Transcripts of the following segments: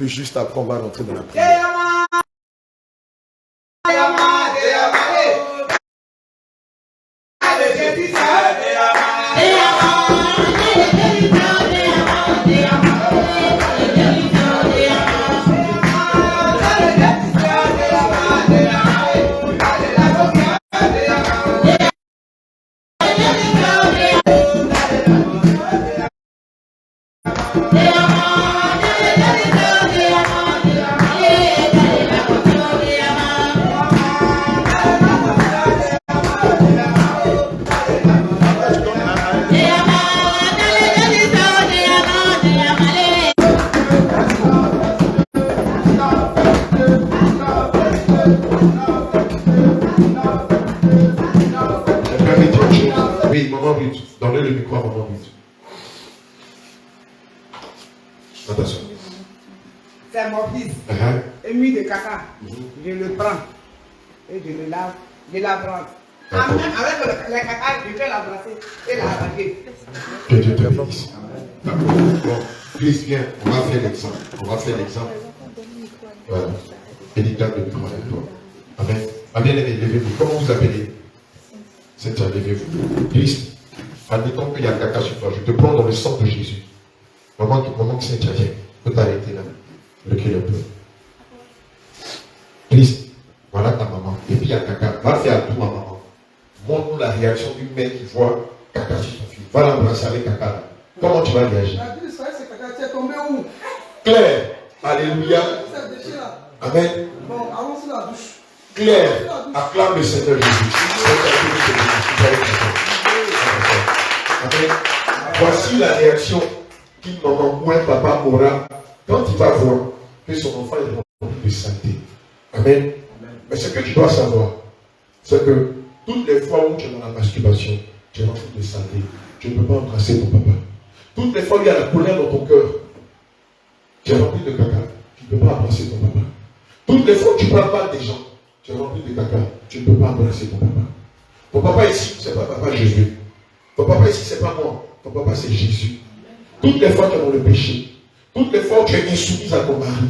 Juste après, on va rentrer dans la prière. Oui, maman Ruth. Donnez le micro à maman Ruth. Attention. C'est mon fils. Ému de caca. Je le prends. Et je le lave. Je l'embrasse. Avec le caca, je vais l'embrasser et l'arranger. Que Dieu te bénisse. Bon, please, viens. On va faire l'exemple. On va faire l'exemple. Voilà. Éditable de micro avec toi. Amen. Amen, levez-vous. Comment vous appelez? Cynthia, levez-vous. Christ, admettons qu'il y a caca sur toi. Je te prends dans le sang de Jésus. Maman Cynthia, viens. Peut t'arrêter là. Recule un peu. Christ, voilà ta maman. Et puis il y a caca. Va faire à tout ma maman. Montre-nous la réaction d'une mère qui voit caca sur son fils. Va l'embrasser avec caca là. Comment tu vas réagir? Tu es tombé où? Claire. Alléluia. Amen. Bon, allons sur la douche. Claire, acclame le Seigneur Jésus. Amen. Voici la réaction qu'une maman ou un papa aura quand il va voir que son enfant est rempli de santé. Amen. Mais ce que tu dois savoir, c'est que toutes les fois où tu es dans la masturbation, tu es rempli de santé, tu ne peux pas embrasser ton papa. Toutes les fois où il y a la colère dans ton cœur, tu es rempli de caca, tu ne peux pas embrasser ton papa. Toutes les fois où tu parles mal des gens, tu es rempli de caca, tu ne peux pas embrasser ton papa. Ton papa ici, c'est pas papa Jésus. Ton papa ici, c'est pas moi. Ton papa, c'est Jésus. Toutes les fois que tu es dans le péché, toutes les fois où tu es insoumise à ton mari,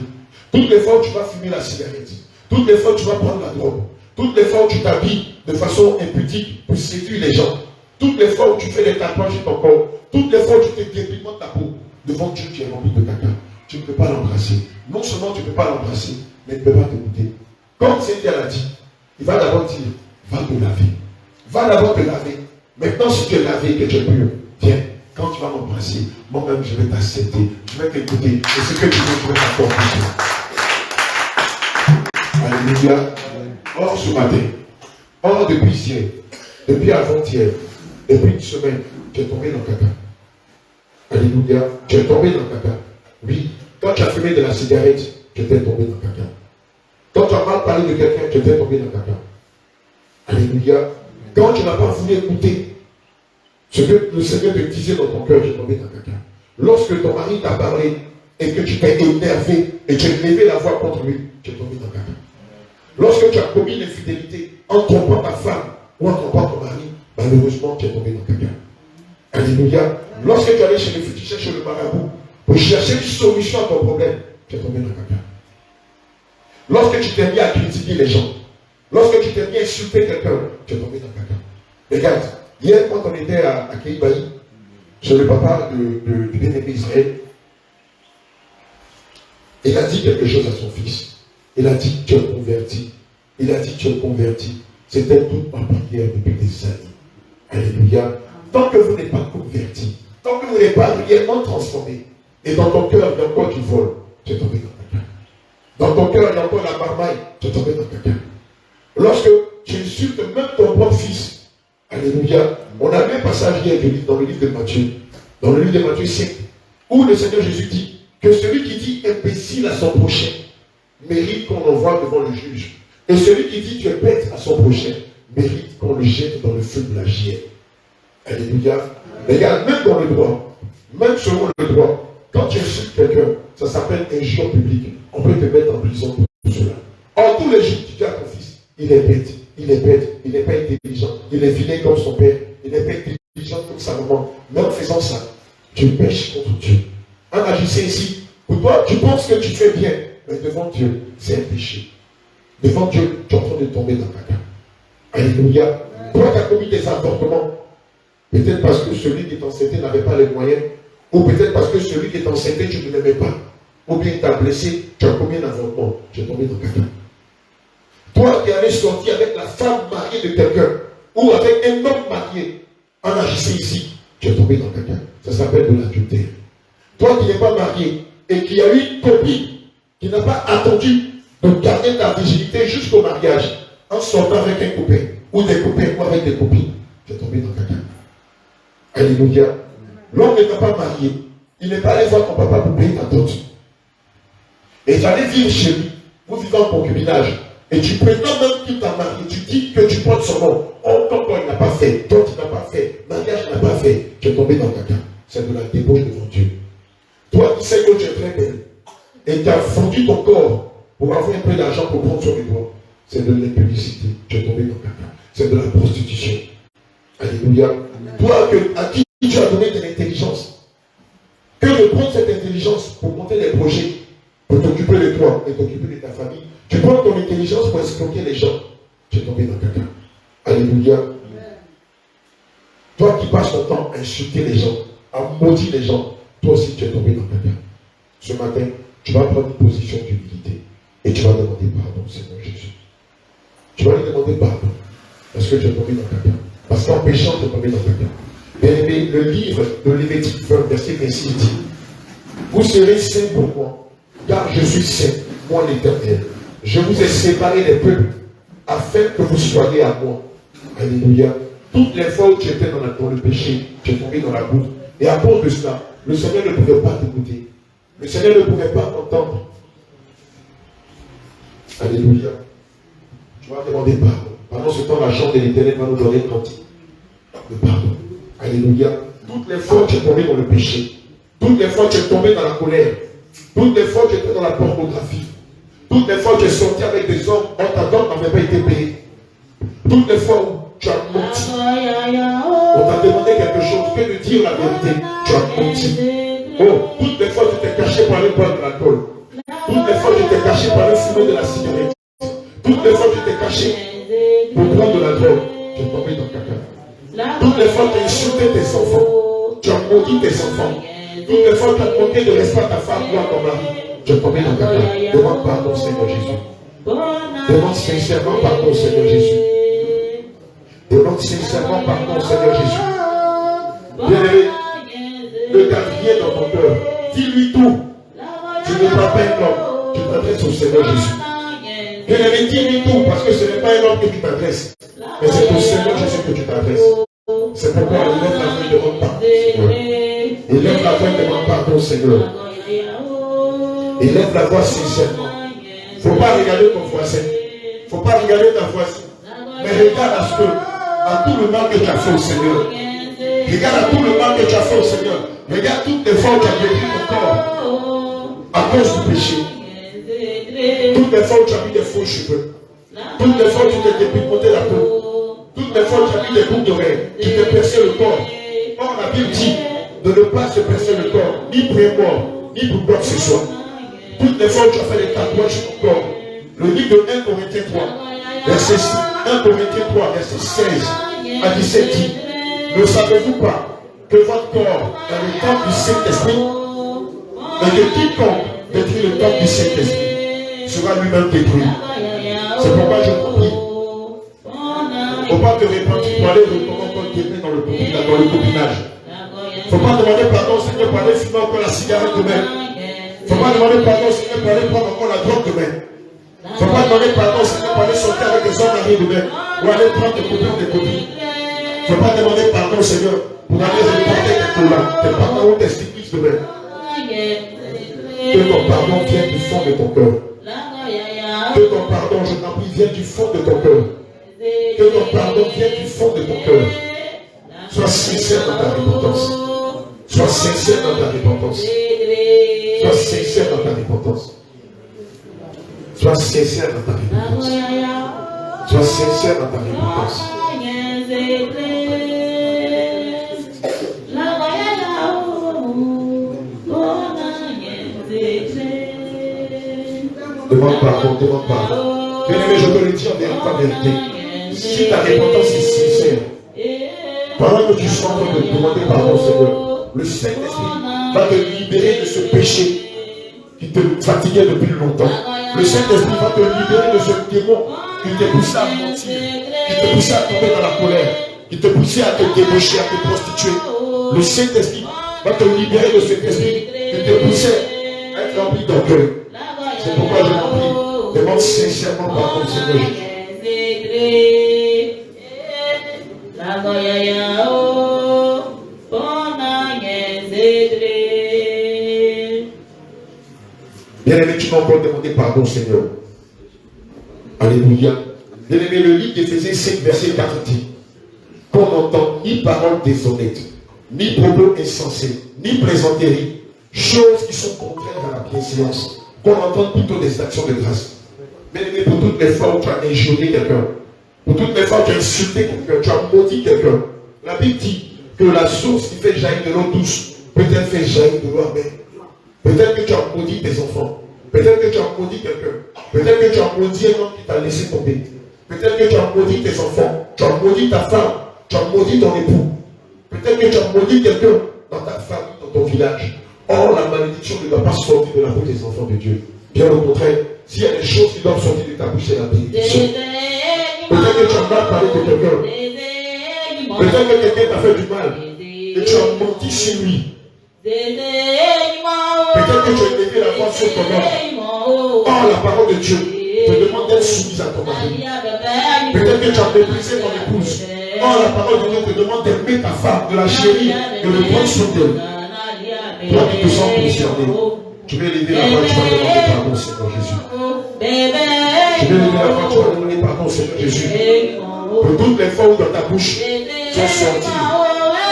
toutes les fois où tu vas fumer la cigarette, toutes les fois où tu vas prendre la drogue, toutes les fois où tu t'habilles de façon impudique pour séduire les gens, toutes les fois où tu fais des tatouages sur ton corps, toutes les fois où tu te dépigmentes ta peau, devant Dieu, tu es rempli de caca. Tu ne peux pas l'embrasser. Non seulement tu ne peux pas l'embrasser, mais tu ne peux pas t'écouter. Comme Cynthia l'a dit, il va d'abord dire, va te laver. Va d'abord te laver. Maintenant, si tu es lavé et que tu es pur, viens. Quand tu vas m'embrasser, moi-même, je vais t'accepter. Je vais t'écouter. Et ce que tu veux, je vais t'accomplir. Alléluia. Or, ce matin, or, depuis hier, depuis avant-hier, depuis une semaine, tu es tombé dans le caca. Alléluia. Tu es tombé dans le caca. Oui. Quand tu as fumé de la cigarette, tu étais tombé dans le caca. Quand tu as mal parlé de quelqu'un, tu étais tombé dans le caca. Alléluia. Quand tu n'as pas voulu écouter ce que le Seigneur te disait dans ton cœur, tu es tombé dans le caca. Lorsque ton mari t'a parlé et que tu t'es énervé et tu as levé la voix contre lui, tu es tombé dans le caca. Lorsque tu as commis une infidélité en trompant ta femme ou en trompant ton mari, malheureusement, tu es tombé dans le caca. Alléluia. Lorsque tu allais chez les féticheurs, chez le marabout, pour chercher une solution à ton problème, tu es tombé dans le caca. Lorsque tu t'es mis à critiquer les gens, lorsque tu t'es mis à insulter quelqu'un, tu es tombé dans le caca. Regarde, hier, quand on était à Kéibaï, chez le papa du bien-aimé Israël, il a dit quelque chose à son fils. Il a dit, tu es converti. Il a dit, tu es converti. C'était toute ma prière depuis des années. Alléluia. Tant que vous n'êtes pas converti, tant que vous n'êtes pas réellement transformé, et dans ton cœur, il y a encore du vol, tu es tombé dans le caca. Dans ton cœur, il y a encore la marmaille, tu es tombé dans le caca. Lorsque tu insultes même ton propre fils, alléluia, on a lu un passage hier dans le livre de Matthieu, dans le livre de Matthieu 5, où le Seigneur Jésus dit que celui qui dit imbécile à son prochain mérite qu'on l'envoie devant le juge. Et celui qui dit tu es bête à son prochain mérite qu'on le jette dans le feu de la gière. Alléluia. Regarde, même dans le droit, même selon le droit, quand tu insultes quelqu'un, ça s'appelle injure publique. On peut te mettre en prison pour cela. Or, tous les jours, tu dis à ton fils, il est bête, il n'est pas intelligent, il est vilain comme son père, il n'est pas intelligent comme sa maman. Mais en faisant ça, tu pêches contre Dieu. En agissant ici, pour toi, tu penses que tu fais bien, mais devant Dieu, c'est un péché. Devant Dieu, tu es en train de tomber dans le caca. Alléluia. Toi qui as commis des avortements, peut-être parce que celui qui t'enceintait n'avait pas les moyens, ou peut-être parce que celui qui t'enceintait, tu ne l'aimais pas, ou bien il t'a blessé, tu as commis un avortement, tu es tombé dans le caca. Toi qui allais sortir avec la femme mariée de quelqu'un, ou avec un homme marié, en agissant ici, tu es tombé dans le caca. Ça s'appelle de l'adultère. Toi qui n'es pas marié, et qui a eu une copine, qui n'a pas attendu de garder ta virginité jusqu'au mariage, en sortant avec un copain, ou des copains, ou avec des copines, tu es tombé dans le caca. Alléluia. L'homme n'est pas marié. Il n'est pas allé voir ton papa pour payer ta dot. Et tu allais vivre chez lui. Vous vivez en concubinage. Et tu prétends même qu'il t'a marié. Tu dis que tu portes son nom. Oh, ton il n'a pas fait. Toi, tu n'as pas fait. Mariage n'a pas fait. Tu es tombé dans le caca. C'est de la débauche devant Dieu. Toi qui sais que tu es très belle. Et tu as vendu ton corps pour avoir un peu d'argent pour prendre sur les doigts. C'est de l'impudicité. Tu es tombé dans le caca. C'est de la prostitution. Alléluia. Toi à qui tu as donné de l'intelligence, que de prendre cette intelligence pour monter des projets, pour t'occuper de toi et t'occuper de ta famille, tu prends ton intelligence pour escroquer les gens, tu es tombé dans le caca. Alléluia. Toi qui passes ton temps à insulter les gens, à maudire les gens, toi aussi tu es tombé dans le caca. Ce matin, tu vas prendre une position d'humilité et tu vas demander pardon, Seigneur Jésus. Tu vas lui demander pardon parce que tu es tombé dans le caca. Parce qu'en péchant, tu es tombé dans le caca. Bien aimé, le livre de Lévitique 20, verset 26 dit, vous serez saints pour moi, car je suis saint, moi l'Éternel. Je vous ai séparé des peuples, afin que vous soyez à moi. Alléluia. Toutes les fois où tu étais dans le péché, tu es tombé dans la boue. Et à cause de cela, le Seigneur ne pouvait pas t'écouter. Le Seigneur ne pouvait pas t'entendre. Alléluia. Tu vas demander pardon. Pendant ce temps, la chambre de l'Éternel va nous donner un cantique de pardon. Alléluia. Toutes les fois tu es tombé dans le péché, toutes les fois tu es tombé dans la colère, toutes les fois tu étais dans la pornographie, toutes les fois tu es sorti avec des hommes dont ta dot n'avait pas été payée, toutes les fois où tu as menti, on t'a demandé quelque chose, que de dire la vérité, tu as menti. Oh, toutes les fois tu t'es caché par le bois de l'alcool, toutes les fois tu t'es caché par le fumée de la cigarette, toutes les fois tu t'es caché pour prendre de la drogue, tu es tombé dans le caca. Toutes les fois tu as insulté tes enfants, tu as maudit tes enfants. Toutes les fois tu as manqué de respect à ta femme ou à ton mari, tu es tombé dans le caca. Demande pardon, Seigneur Jésus. Demande sincèrement pardon, Seigneur Jésus. Demande sincèrement pardon, Seigneur Jésus. Bien-aimé, rien dans ton cœur, dis-lui tout. Tu ne parles pas un homme, tu t'adresses au Seigneur Jésus. Bien-aimé, dis-lui tout, parce que ce n'est pas un homme que tu t'adresses, mais c'est au Seigneur Jésus que tu t'adresses. C'est pourquoi il lève la main et demande pardon, Seigneur. Il lève la main et demande pardon, Seigneur. Il lève la voix sincèrement. Il ne faut pas regarder ton voisin. Il ne faut pas regarder ta voisine. Mais regarde à tout le mal que tu as fait au Seigneur. Regarde à tout le mal que tu as fait au Seigneur. Regarde toutes les fois où tu as détruit ton corps à cause du péché. Toutes les fois où tu as mis des faux cheveux. Toutes les fois où tu t'es dépicoté la peau. Toutes les fois où tu as mis des boucles d'oreilles. Tu t'es percé le corps. Or, la Bible dit de ne pas se percer le corps, ni pour un mort, ni pour quoi que ce soit. Toutes les fois où tu as fait des tatouages sur ton corps. Le livre de 1 Corinthiens 3, verset 1 Corinthiens 3, verset 16 à 17 dit, ne savez-vous pas que votre corps est le temple du Saint-Esprit et que quiconque détruit le temple du Saint-Esprit sera lui-même détruit. C'est pourquoi je vous prie. Il ne faut pas te repentir pour aller retourner encore t'aimer dans le copinage. Il ne faut pas demander pardon, Seigneur, pour aller fumer encore la cigarette demain. Il ne faut pas demander pardon, Seigneur, pour aller prendre encore la drogue demain. Il ne faut pas demander pardon, Seigneur, pour aller sortir avec des hommes mariés demain. Ou aller prendre des copains ou des copines. Il ne faut pas demander pardon, Seigneur, pour aller reporter tes collants, tes parents ou tes cyclistes demain. Que ton pardon vienne du fond de ton cœur. Que ton pardon, je t'en prie, vienne du fond de ton cœur. Que ton pardon vienne du fond de ton cœur. Sois sincère dans ta repentance. Sois sincère dans ta repentance. Sois sincère dans ta repentance. Sois sincère dans ta repentance. Sois sincère dans ta repentance. Demande pardon, demande pardon. Bien-aimé, je te le dis en vérité. Si ta repentance est sincère, pendant que tu sois en train de demander pardon, Seigneur, le Saint-Esprit va te libérer de ce péché qui te fatiguait depuis longtemps. Le Saint-Esprit va te libérer de ce démon qui te poussait à mentir, qui te poussait à tomber dans la colère, qui te poussait à te débaucher, à te prostituer. Le Saint-Esprit va te libérer de cet esprit qui te poussait à être rempli d'orgueil. C'est pourquoi je t'en prie, demande sincèrement pardon, Seigneur Jésus. Bien-aimé, tu m'as encore demandé pardon, Seigneur. Alléluia. Bien-aimé, le livre d'Éphésiens 5, verset 4 dit qu'on n'entend ni paroles déshonnêtes, ni propos insensés, ni plaisanteries, choses qui sont contraires à la bienséance, qu'on entende plutôt des actions de grâce. Bien-aimé, pour toutes les fois où tu as injurié quelqu'un, pour toutes les fois où tu as insulté quelqu'un, tu as maudit quelqu'un, la Bible dit que la source qui fait jaillir de l'eau douce peut-être fait jaillir de l'eau amère. Peut-être que tu as maudit tes enfants. Peut-être que tu as maudit quelqu'un. Peut-être que tu as maudit un homme qui t'a laissé tomber. Peut-être que tu as maudit tes enfants. Tu as maudit ta femme. Tu as maudit ton époux. Peut-être que tu as maudit quelqu'un dans ta famille, dans ton village. Or, la malédiction ne doit pas sortir de la bouche des enfants de Dieu. Bien au contraire, s'il y a des choses qui doivent sortir de ta bouche, c'est la bénédiction. Peut-être que tu as mal parlé de quelqu'un. Peut-être que quelqu'un t'a fait du mal. Et tu as menti sur lui. Peut-être que tu as élevé la voix sur ton homme. Or, la parole de Dieu te demande d'être soumise à ton mari. Peut-être que tu as méprisé ton épouse. Or, la parole de Dieu te demande d'aimer ta femme, de la chérir, de le prendre sur d'elle. Toi qui te sens concerné, tu vas élever la voix, tu vas demander pardon, Seigneur Jésus. Tu vas élever la voix, tu vas demander pardon, Seigneur Jésus. Pour toutes les fois où dans ta bouche sont sortis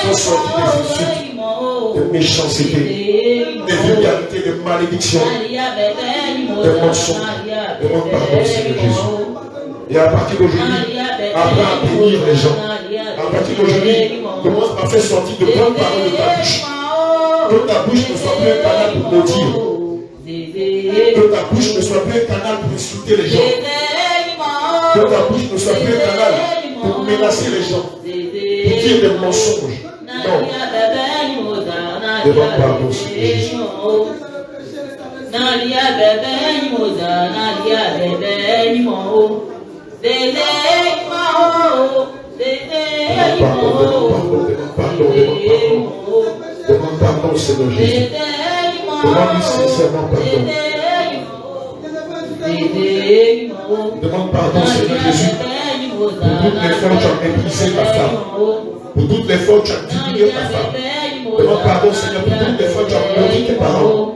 des insultes, de méchanceté, de vulgarité, de malédiction, de mensonges. Demande pardon, Seigneur Jésus. Et à partir d'aujourd'hui, apprends à bénir les gens. À partir d'aujourd'hui, commence à faire sortir de bonnes paroles de ta bouche. Que ta bouche ne soit plus un canal pour maudire. Que ta bouche ne soit plus un canal pour insulter les gens. Que ta bouche ne soit plus un canal pour menacer les gens. Pour dire des mensonges. Non. Demande pardon, Seigneur Jésus. Demande pardon. pardon, Seigneur Jésus. Demande-lui sincèrement pardon. Demande pardon, Seigneur Jésus. Pour toutes les fois où tu as méprisé ta femme. Pour toutes les fois où tu as diminué ta femme. Demande pardon, Seigneur, pour toutes les fois où tu as maudit tes parents.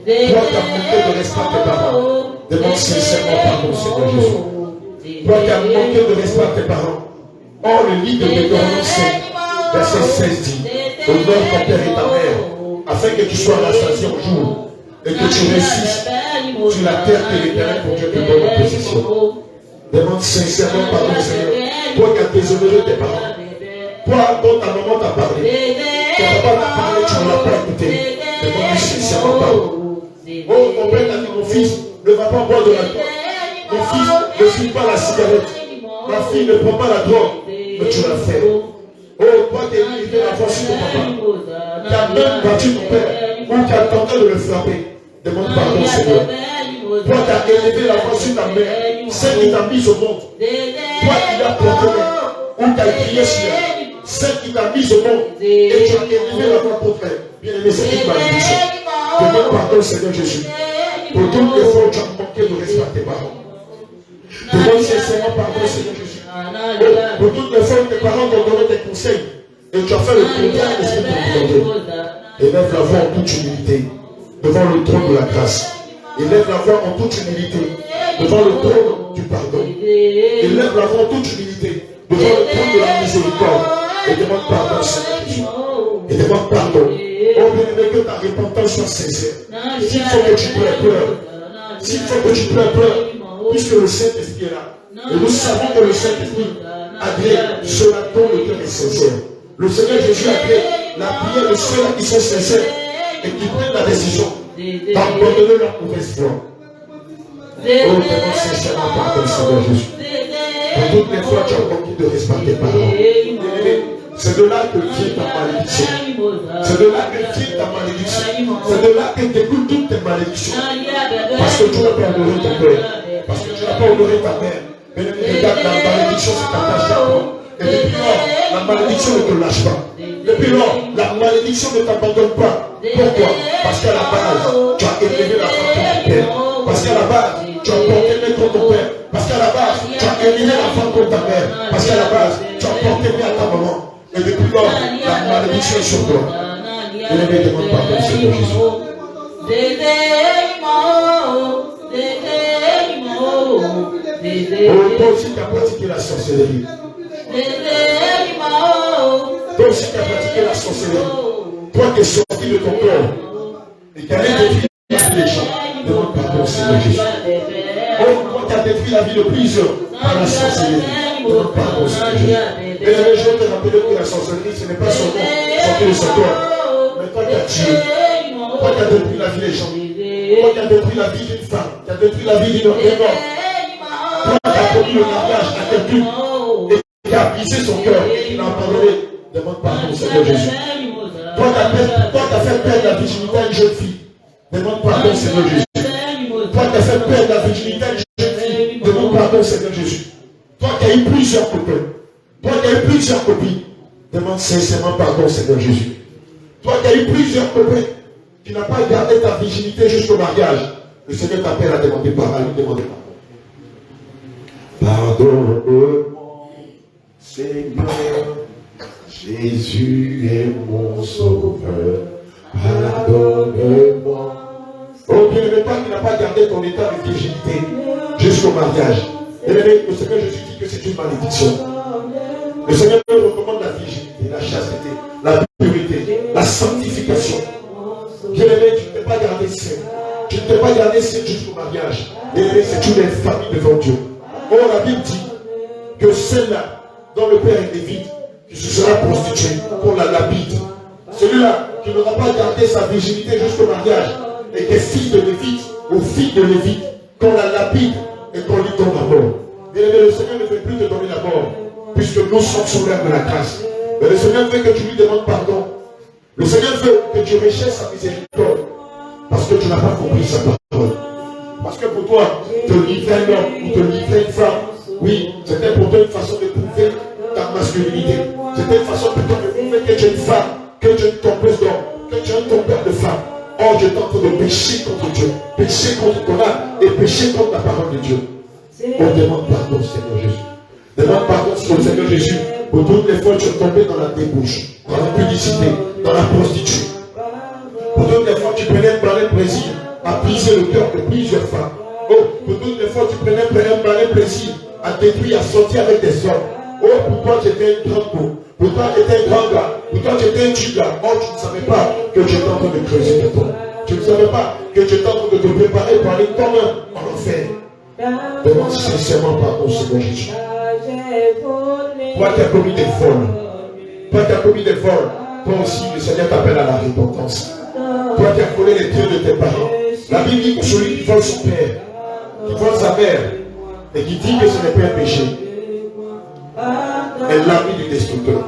Toi qui as manqué de respect à tes parents. Demande sincèrement pardon, Seigneur Jésus. Toi qui as manqué de respect à tes parents. Or, le livre de Deutéronome 5, verset 16 dit: honore ton père et ta mère, afin que tu sois rassasié au jour et que tu réussisses sur la terre que l'Éternel ton Dieu te donne en possession. Demande sincèrement pardon, Seigneur. Toi qui as déshonoré tes parents. Toi dont ta maman t'a parlé. Ton papa t'a parlé, tu ne l'as pas écouté. Demande sincèrement pardon. Oh, mon père t'a dit: mon fils, ne va pas boire de la drogue. Mon fils, ne fume pas la cigarette. Ma fille, ne prend pas la drogue. Mais tu l'as fait. Oh, toi qui as élevé la voix sur ton papa, qui as même battu ton père, ou qui as tenté de le frapper, demande pardon, Seigneur. Toi qui as élevé la voix sur ta mère, celle qui t'a mise au monde, toi qui l'as protégée, ou qui as crié sur elle, celle qui t'a mise au monde, et tu as élevé la voix contre elle. Bien aimé, c'est une malédiction. Demande pardon, Seigneur Jésus, pour toutes les fois où tu as manqué de respect à tes parents. Demande sincèrement pardon, Seigneur Jésus. Pour toutes les fois où tes parents t'ont donné des conseils et tu as fait le contraire de ce qu'ils t'ont demandé. Élève la voix en toute humilité devant le trône de la grâce. Élève la voix en toute humilité devant le trône du pardon. Élève la voix en toute humilité devant le trône de la miséricorde. Et demande pardon, Seigneur Jésus. Et demande pardon. Oh, bien-aimé, que ta repentance soit sincère. S'il faut que tu pleures, pleure. S'il faut que tu pleures, pleure. Puisque le Saint-Esprit est là. Et nous savons que le Saint-Esprit agrée cela dont le cœur est sincère. Le Seigneur Jésus agrée la prière de ceux-là qui sont sincères et qui prennent la décision d'abandonner leur mauvaise foi. Oh, demande sincèrement pardon, Seigneur Jésus. Pour toutes les fois, tu as manqué de respect à tes parents. C'est de là que vient ta malédiction. C'est de là que vient ta malédiction. C'est de là que découlent toutes tes malédictions. Parce que tu n'as pas honoré ton père. Parce que tu n'as pas honoré ta mère. Mais regarde, la malédiction s'est attachée à toi. Et depuis lors, la malédiction ne te lâche pas. Depuis lors, la malédiction ne t'abandonne pas. Pourquoi? Parce qu'à la base, tu as élevé la femme de ton père. Parce qu'à la base, tu as porté main contre ton père. Parce qu'à la base, tu as élevé la femme contre ta mère. Parce qu'à la base, tu as porté main à ta maman. Et depuis lors, la malédiction est sur toi. Et ne me demande pas pardon, Seigneur Jésus. Oh, toi aussi qui as pratiqué la sorcellerie. Toi aussi qui as pratiqué la sorcellerie. Toi qui es sorti de ton corps et qui a détruit la vie des gens. Demande pardon, Seigneur Jésus. Oh, toi qui as détruit la vie de plusieurs par la sorcellerie. Demande pardon, Seigneur Jésus. Et je vais te rappeler que la sorcellerie, ce n'est pas seulement sortir de son corps. Mais toi qui as tué. Toi qui as détruit la vie des gens. Toi qui as détruit la vie d'une femme. Qui as détruit la vie d'un homme. Toi qui as promis le mariage à quelqu'un et qui a brisé son cœur et qui l'a abandonné, demande pardon, Seigneur Jésus. Toi qui as fait perdre la virginité à une jeune fille, demande pardon, Seigneur Jésus. Toi qui as fait perdre la virginité à une jeune fille, demande pardon, Seigneur Jésus. Toi qui as eu plusieurs copains, toi qui as eu plusieurs copines, demande sincèrement pardon, Seigneur Jésus. Toi qui as eu plusieurs copains, qui n'as pas gardé ta virginité jusqu'au mariage, le Seigneur t'appelle à demander pardon, à lui demander pardon. Pardonne-moi, Seigneur, Jésus est mon sauveur. Pardonne-moi. Oh, bien-aimé, toi qui n'as pas gardé ton état de virginité jusqu'au mariage. Bien-aimé, le Seigneur Jésus dit que c'est une malédiction. Le Seigneur nous recommande la virginité, la chasteté, la pureté, la sanctification. Bien-aimé, tu ne t'es pas gardé saint. Tu ne t'es pas gardé saint jusqu'au mariage. Bien-aimé, c'est une infamie devant Dieu. Oh, la Bible dit que celle-là, dont le père est vide, qui se sera prostitué, qu'on la lapide. Celui-là qui n'aura pas gardé sa virginité jusqu'au mariage, et qui est fils de Lévite, ou fille de Lévite, qu'on la lapide et qu'on lui donne la mort. Bien aimé, le Seigneur ne veut plus te donner la mort, puisque nous sommes sous l'ère de la grâce. Mais le Seigneur veut que tu lui demandes pardon. Le Seigneur veut que tu recherches sa miséricorde, parce que tu n'as pas compris sa parole. Parce que pour toi, te livrer un homme ou te livrer une femme, oui, c'était pour toi une façon de prouver ta masculinité. C'était une façon pour toi de prouver que tu es une femme, que tu es une trompeuse d'homme, que que tu es ton père de femme. Oh, je t'en train de pécher contre Dieu, pécher contre ton âme et pécher contre la parole de Dieu. Oh, demande pardon, Seigneur Jésus. Demande pardon, Seigneur Jésus, pour toutes les fois que tu es tombé dans la débauche, dans la publicité, dans la prostitution. Pour toutes les fois que tu prenais un malin plaisir à briser le cœur de plusieurs femmes. Oh, pour toutes les fois que tu prenais un malin plaisir à détruire, à sortir avec des hommes. Oh, pour toi tu étais un grand mot. Pour toi tu étais un grand gars. Pour toi tu étais un tuga. Oh, tu ne savais pas que tu étais en train de creuser de toi. Tu ne savais pas que tu étais en train de te préparer pour aller toi-même en enfer. Demande sincèrement pardon, Seigneur Jésus. Toi qui as commis des vols. Toi qui as commis des vols. Toi aussi, le Seigneur t'appelle à la repentance. Toi qui as volé les biens de tes parents. La Bible dit que celui qui vole son père, qui vole sa mère, et qui dit que ce n'est pas un péché, est l'ami du destructeur.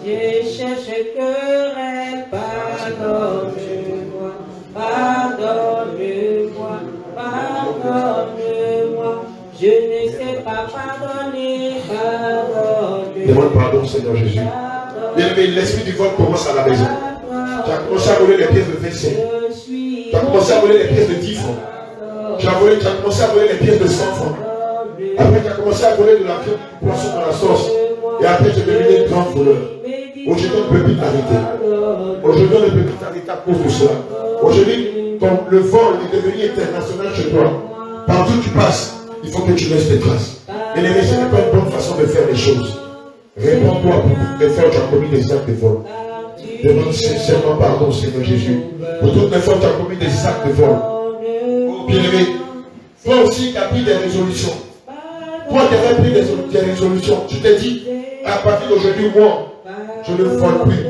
Je cherche querelle, pardonne-moi, pardonne-moi, pardonne-moi. Je ne sais pas pardonner, pardonne-moi. Demande pardon, Seigneur Jésus. Bien-aimé, l'esprit du vol commence à la maison. Tu as commencé à voler les pièces de 25. Tu as commencé à voler les pièces de 10 francs. Tu as commencé à voler les pièces de 100 francs. Après, tu as commencé à voler de la viande, du poisson dans la sauce. Et après, tu es devenu un grand voleur. Aujourd'hui, on ne peut plus t'arrêter. Aujourd'hui, on ne peut plus t'arrêter à cause de cela. Aujourd'hui, le vol est devenu international chez toi. Partout où tu passes, il faut que tu laisses des traces. Et les ce n'est pas une bonne façon de faire les choses. Réponds-toi pour toutes les fois où tu as commis des actes de vol. Demande sincèrement pardon, Seigneur Jésus. Pour toutes les fois où tu as commis des actes de vol. Oh, bien-aimé, toi aussi qui as pris des résolutions. Toi qui avais pris des résolutions, tu t'es dit, à partir d'aujourd'hui, moi, je ne vole plus.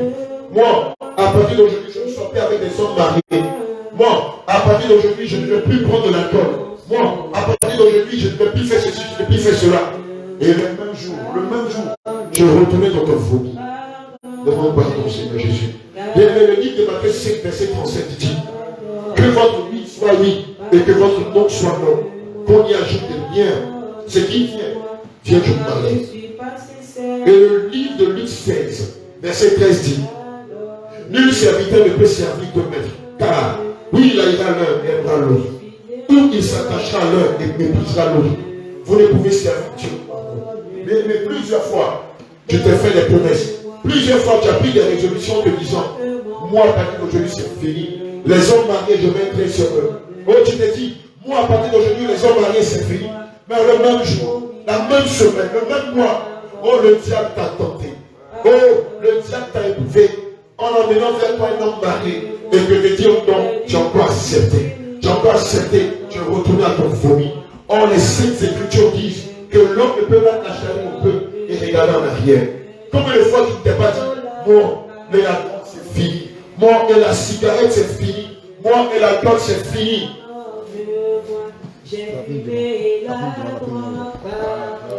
Moi, à partir d'aujourd'hui, je ne sors plus avec des hommes mariés. Moi, à partir d'aujourd'hui, je ne vais plus prendre de l'alcool. Moi, à partir d'aujourd'hui, je ne vais plus faire ceci, je ne vais plus faire cela. Et le même jour, tu es retourné dans ton vomi. Demande pardon, Seigneur Jésus. Le livre de Matthieu 5, verset 37 dit que votre oui soit oui et que votre non soit non. Qu'on y ajoute des biens. Ce qui vient du mari. Et le livre de Luc 16, verset 13 dit nul serviteur ne peut servir deux maîtres. Car oui, il haïra l'un et aimera l'autre. Ou il s'attachera à l'un et méprisera l'autre. Vous ne pouvez servir Dieu. Mais plusieurs fois, tu t'es fait des promesses. Plusieurs fois, tu as pris des résolutions te disant moi, à partir d'aujourd'hui, c'est fini. Les hommes mariés, je mettrai sur eux. Oh, tu t'es dit moi, à partir d'aujourd'hui, les hommes mariés, c'est fini. Mais le même jour, la même semaine, le même mois, oh, le diable t'a tenté. Oh, le diable t'a éprouvé en emmenant vers toi un homme marié. Et que te dire non, tu as encore accepté. Tu as encore accepté, tu es retourné à ton vomi. Or, les saintes écritures disent que l'homme ne peut pas t'acheter au peu et regarder en arrière. Combien de fois tu ne t'es pas dit, moi, mais la drogue c'est fini. Moi et la cigarette c'est fini. Moi et l'alcool c'est fini.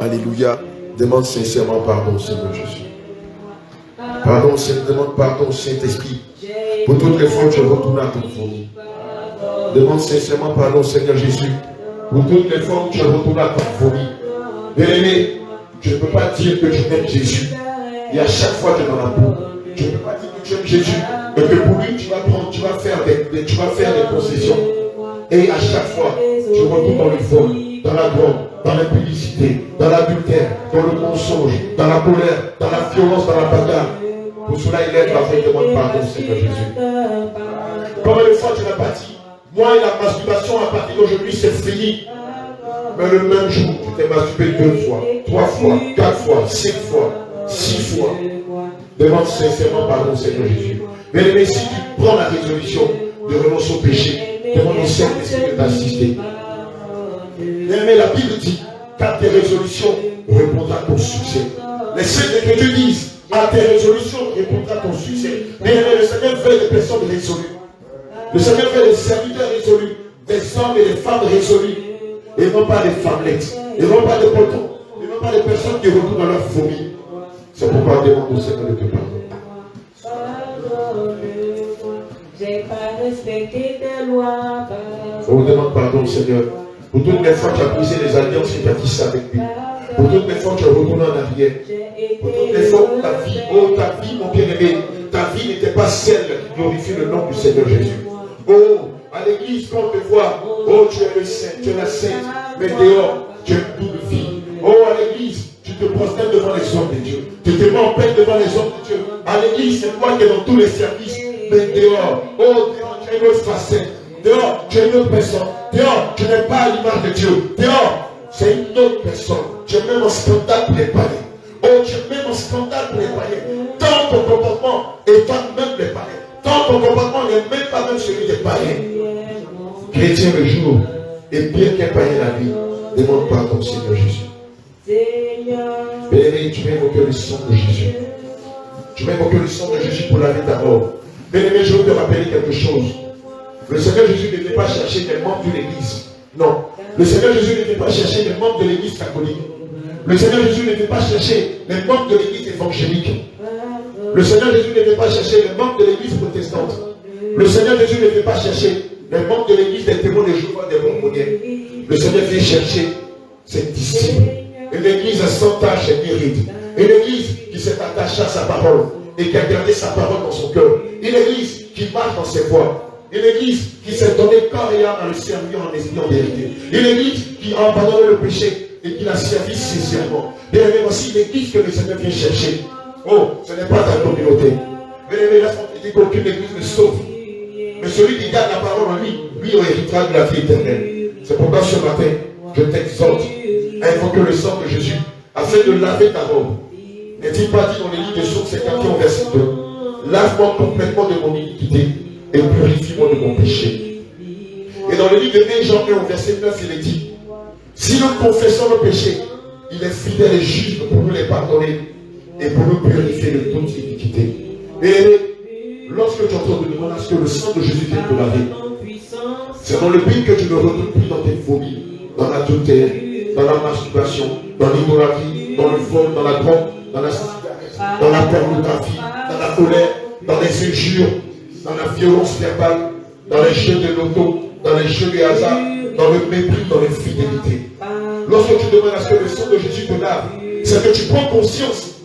Alléluia. Demande sincèrement pardon, Seigneur Jésus. Pardon, Seigneur, demande pardon, Saint-Esprit. Pour toutes les fois que tu es retourné à ton foyer. Demande sincèrement pardon, Seigneur Jésus. Pour toutes les fois que tu es retourné à ton foyer. Bien-aimé, tu ne peux pas dire que tu aimes Jésus. Et à chaque fois que tu es dans la boue, tu ne peux pas dire que tu aimes Jésus. Et que pour lui, tu vas prendre, tu vas faire des concessions. Et à chaque fois, tu retournes dans le vol, dans la drogue, dans l'impudicité, dans l'adultère, dans le mensonge, dans la colère, dans la violence, dans la bagarre. Pour cela, il lève la main et demande pardon, Seigneur Jésus. Combien de fois tu n'as pas dit, moi et la masturbation à partir d'aujourd'hui, c'est fini. Mais le même jour, tu t'es masturbé 2 fois, 3 fois, 4 fois, 5 fois, 6 fois. Demande sincèrement pardon, Seigneur Jésus. Mais si tu prends la résolution de renoncer au péché, demande au Saint-Esprit de t'assister. Mais la Bible dit qu'à tes résolutions répondra ton succès. Les Saintes Écritures disent à tes résolutions répondra ton succès. Mais le Seigneur veut des personnes résolues. Le Seigneur veut des serviteurs résolus, des hommes et des femmes résolues. Et non pas des femmelettes, et non pas des potons, et non pas des personnes qui retournent dans leur fourmi. C'est pourquoi on demande au Seigneur de te pardonner. J'ai pas respecté tes lois. On vous demande pardon, Seigneur. Pour toutes les fois que tu as brisé les alliances que tu as tissées avec lui. Pour toutes les fois que tu as retourné en arrière. Pour toutes les fois que ta vie, mon bien-aimé, ta vie n'était pas celle qui glorifie le nom du Seigneur Jésus. Oh, à l'église, quand on te voit, oh, tu es le saint, tu es la sainte, mais dehors, tu es une double vie. Oh, à l'église, tu te prosternes devant les hommes de Dieu. Tu te mets en paix devant les hommes de Dieu. À l'église, c'est toi qui es dans tous les services, mais dehors, oh, dehors, tu es une autre facette. Dehors, tu es une autre personne. Dehors, tu n'es pas à l'image de Dieu. Dehors, c'est une autre personne. Tu es même en scandale pour les païens. Oh, tu es même en scandale pour les païens. Tant ton comportement étonne même les païens. Tant ton comportement n'est même pas même celui des païens. Chrétien le jour, et bien qu'un païen la vie, demande pardon au Seigneur Jésus. Bien-aimé, tu vas invoquer le sang de Jésus. Tu vas invoquer le sang de Jésus pour laver ta mort. Bien-aimé, je veux te rappeler quelque chose. Le Seigneur Jésus ne vient pas chercher les membres de l'église. Non. Le Seigneur Jésus ne vient pas chercher les membres de l'église catholique. Le Seigneur Jésus ne vient pas chercher les membres de l'église évangélique. Le Seigneur Jésus ne vient pas chercher les membres de l'église protestante. Le Seigneur Jésus ne vient pas chercher les membres de l'église des témoins de Jéhovah, des bonbonniers. Le Seigneur vient chercher ses disciples. Une église sans tache et mérite. Une église qui s'est attachée à sa parole et qui a gardé sa parole dans son cœur. Une église qui marche dans ses voies. Une église qui s'est donnée corps et âme à le servir en esprit en vérité. Une église qui a abandonné le péché et qui l'a servi sincèrement. Bien aimé, voici une église que le Seigneur vient chercher. Oh, ce n'est pas ta communauté. Bien aimé, là, on dit qu'aucune église ne sauve. Mais celui qui garde la parole en lui, lui héritera de la vie éternelle. C'est pourquoi ce matin, je t'exhorte à invoquer le sang de Jésus afin de laver ta robe. N'est-il pas dit dans les livres de Sources 51 verset 2, lave-moi complètement de mon iniquité et purifie-moi de mon péché. Et dans le livre de 1 Jean 1 verset 9, il est dit, si nous confessons nos péchés, il est fidèle et juste pour nous les pardonner et pour nous purifier de toute iniquité. Et lorsque tu entends de demander à ce que le sang de Jésus vienne te laver, c'est dans le but que tu ne retournes plus dans tes phobies, dans l'adultère, dans la masturbation, dans l'idolâtrie, dans le vol, dans la drogue, dans la pornographie, dans la colère, dans les injures, dans la violence verbale, dans les jeux de loto, dans les jeux de hasard, dans le mépris, dans l'infidélité. Lorsque tu demandes à ce que le sang de Jésus te lave, c'est que tu prends conscience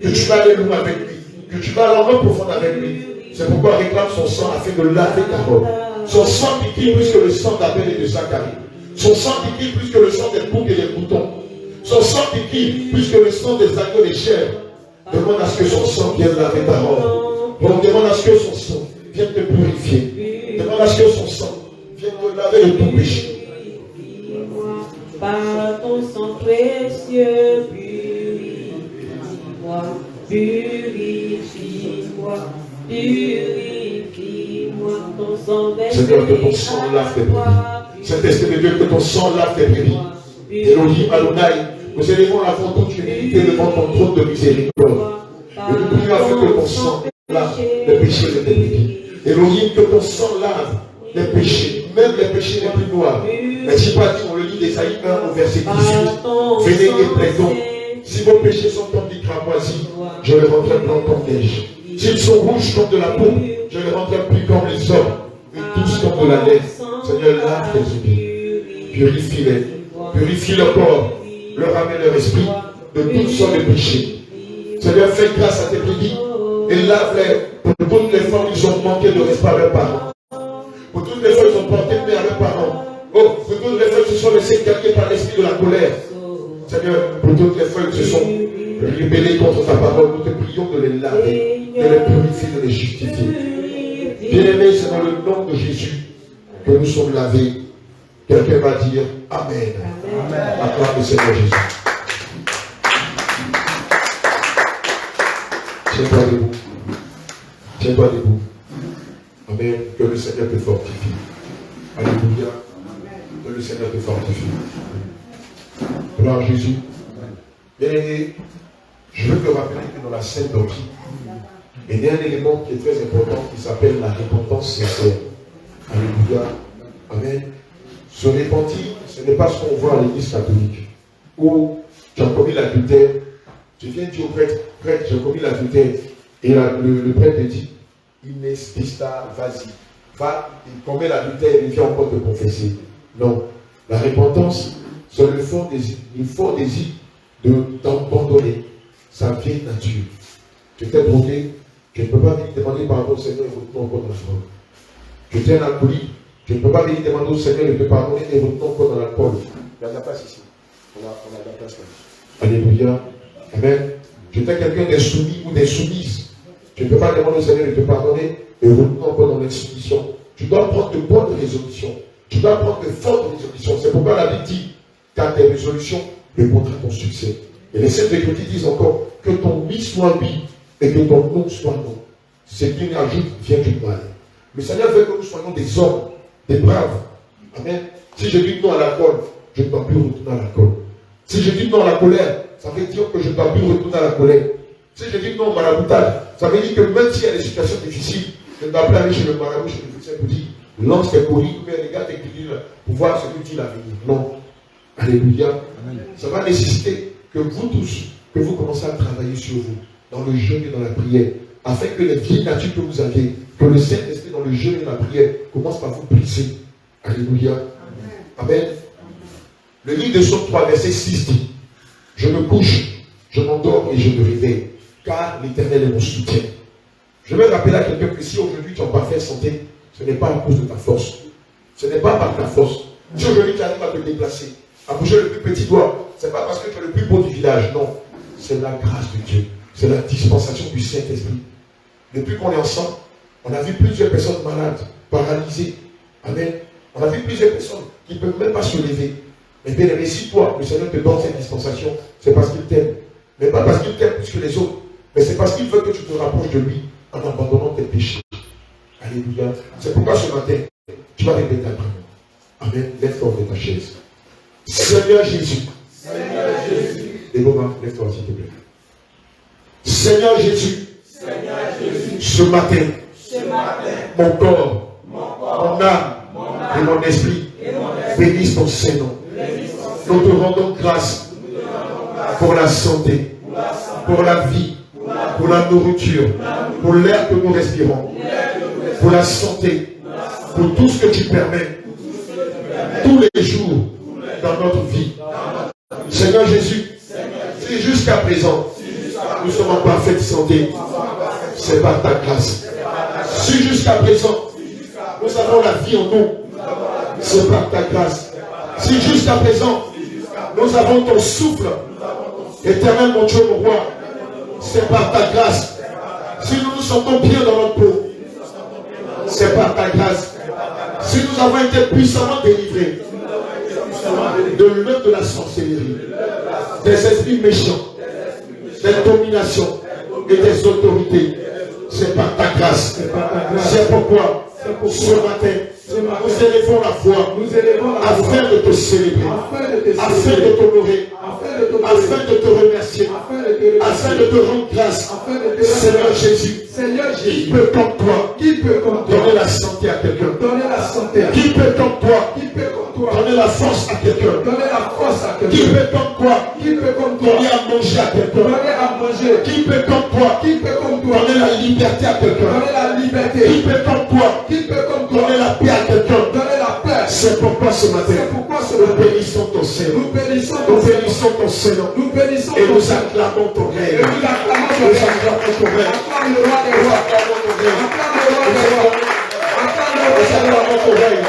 que tu vas aller loin avec lui, que tu vas aller en profond avec lui. C'est pourquoi il réclame son sang afin de laver ta robe. Son sang qui crie plus que le sang d'Abel et de Zacharie. Son sang qui crie plus que le sang des boucs et des moutons. Son sang qui crie plus que le sang des agneaux et des chèvres. Demande à ce que son sang vienne laver ta robe. On demande à ce que son sang vienne te purifier. Demande à ce que son sang vienne te laver de tout péché. Par ton sang précieux, purifie-moi, purifie-moi, purifie-moi, ton sang Seigneur, que ton sang lave tes brebis. Saint-Esprit de Dieu, que ton sang lave tes brebis. Elohim Adonai, nous élevons la voix toute humilité devant ton trône de miséricorde. Et nous prions afin que ton sang lave les péchés de tes brebis. Elohim, que ton sang lave les péchés, même les péchés les plus noirs. Mais si pas dit, on le lit d'Ésaïe 1 au verset 18, venez et plaidons. Si vos péchés sont comme du cramoisi, je les rendrai blancs comme neige. S'ils sont rouges comme de la peau, je les rendrai plus comme les hommes, et tous comme de la laine. Seigneur, lave tes humides, purifie-les, purifie leur corps, leur ramène leur esprit de toutes sortes de péchés. Seigneur, fais grâce à tes brebis et lave-les pour toutes les fois où ils ont manqué de respect à leurs parents. Pour toutes les fois où ils ont porté paix à leurs parents. Oh, pour toutes les fois où ils se sont laissés gagner par l'esprit de la colère. Seigneur, pour toutes les fois où ils se sont rebellés contre ta parole, nous te prions de les laver, de les purifier, de les justifier. Bien-aimés, c'est dans le nom de Jésus que nous sommes lavés. Quelqu'un va dire Amen. Acclame le Seigneur Jésus. Tiens-toi debout. Tiens-toi debout. Amen. Que le Seigneur te fortifie. Alléluia. Que le Seigneur te fortifie. Gloire à Jésus. Et je veux te rappeler que dans la Sainte Doctrine, il y a un élément qui est très important qui s'appelle la repentance sincère. Alléluia. Amen. Se repentir, ce n'est pas ce qu'on voit à l'église catholique. Où tu as commis l'adultère, tu viens dire au prêtre, prêtre, j'ai commis l'adultère. Et le prêtre te dit, Ines Pista, vas-y. Va, il commet l'adultère et il vient encore te confesser. Non. La repentance, c'est le fort désir d'abandonner sa vieille nature. Tu t'es drogué, Tu ne peux pas venir demander pardon au Seigneur et retourner encore dans la drogue. Tu es un alcoolique. Tu ne peux pas venir demander au Seigneur de te pardonner et retourner encore dans l'alcool. Il y a de la place ici. On a de la place là. Alléluia. Amen. Tu es quelqu'un d'insoumis ou d'insoumise. Tu ne peux pas demander au Seigneur de te pardonner et retourner encore dans l'insoumission. Tu dois prendre de bonnes résolutions. Tu dois prendre de fortes résolutions. C'est pourquoi la Bible dit qu'à tes résolutions répondra ton succès. Et les Saintes Écritures disent encore que ton oui soit oui et que ton non soit non. Ce qui ajoute vient du mal. Le Seigneur veut que nous soyons des hommes, des braves. Amen. Si je dis non à l'alcool, je ne dois plus retourner à l'alcool. Si je dis non à la colère, ça veut dire que je ne dois plus retourner à la colère. Si je dis non au maraboutage, ça veut dire que même s'il y a des situations difficiles, je ne dois plus aller chez le marabout, chez le médecin pour dire lance tes colis, mais regarde tes colis pour voir ce que dit l'avenir. Non. Alléluia. Amen. Ça va nécessiter que vous tous, que vous commencez à travailler sur vous, dans le jeûne et dans la prière, afin que les vieilles natures que vous avez, que le Saint-Esprit dans le jeûne et la prière commence par vous briser. Alléluia. Amen. Amen. Le livre de Psaume 3, verset 6 dit, je me couche, je m'endors et je me réveille, car l'Éternel est mon soutien. Je vais rappeler à quelqu'un que si aujourd'hui tu es en parfaite santé, ce n'est pas à cause de ta force. Ce n'est pas par ta force. Si aujourd'hui tu arrives à te déplacer, à bouger le plus petit doigt, ce n'est pas parce que tu es le plus beau du village, non. C'est la grâce de Dieu. C'est la dispensation du Saint-Esprit. Depuis qu'on est ensemble, on a vu plusieurs personnes malades, paralysées. Amen. On a vu plusieurs personnes qui ne peuvent même pas se lever. Mais bien aimé, si toi, le Seigneur te donne cette dispensation, c'est parce qu'il t'aime. Mais pas parce qu'il t'aime plus que les autres, mais c'est parce qu'il veut que tu te rapproches de lui en abandonnant tes péchés. Alléluia. C'est pourquoi ce matin, tu vas répéter après moi. Amen. Lève-toi de ta chaise. Seigneur Jésus. Seigneur Jésus. Et maman, lève-toi s'il te plaît. Seigneur Jésus. Seigneur Jésus. Ce matin, mon corps, mon âme et mon esprit bénissent ton Saint-Nom. Nous te rendons grâce pour la santé, pour la vie, pour la nourriture, pour l'air que nous respirons, pour la santé, pour tout ce que tu permets tous les jours dans notre vie. Seigneur Jésus, si jusqu'à présent nous sommes en parfaite santé, c'est par ta grâce. Si jusqu'à présent nous avons la vie en nous, c'est par ta grâce. Si jusqu'à présent nous avons ton souffle, éternel mon Dieu, mon roi, c'est par ta grâce. Si nous nous sentons bien dans notre peau, c'est par ta grâce. Si nous avons été puissamment délivrés de l'œuvre de la sorcellerie, des esprits méchants, des dominations et des autorités, c'est par ta grâce. C'est pourquoi ce matin, nous élevons la voix afin de te célébrer, afin de t'honorer, afin de te remercier, afin de te rendre grâce. Seigneur Jésus, qui peut comme toi donner la santé à quelqu'un? Qui peut comme toi donner la force à quelqu'un? Qui peut comme toi donner à manger à quelqu'un? Qui peut comme toi donner la liberté à quelqu'un? Qui peut comme toi donner la paix à quelqu'un? C'est pourquoi ce matin, nous bénissons ton Seigneur. Nous bénissons ton Seigneur. Et nous acclamons ton règne. Nous acclamons ton règne. Nous acclamons ton règne. Nous acclamons ton règne.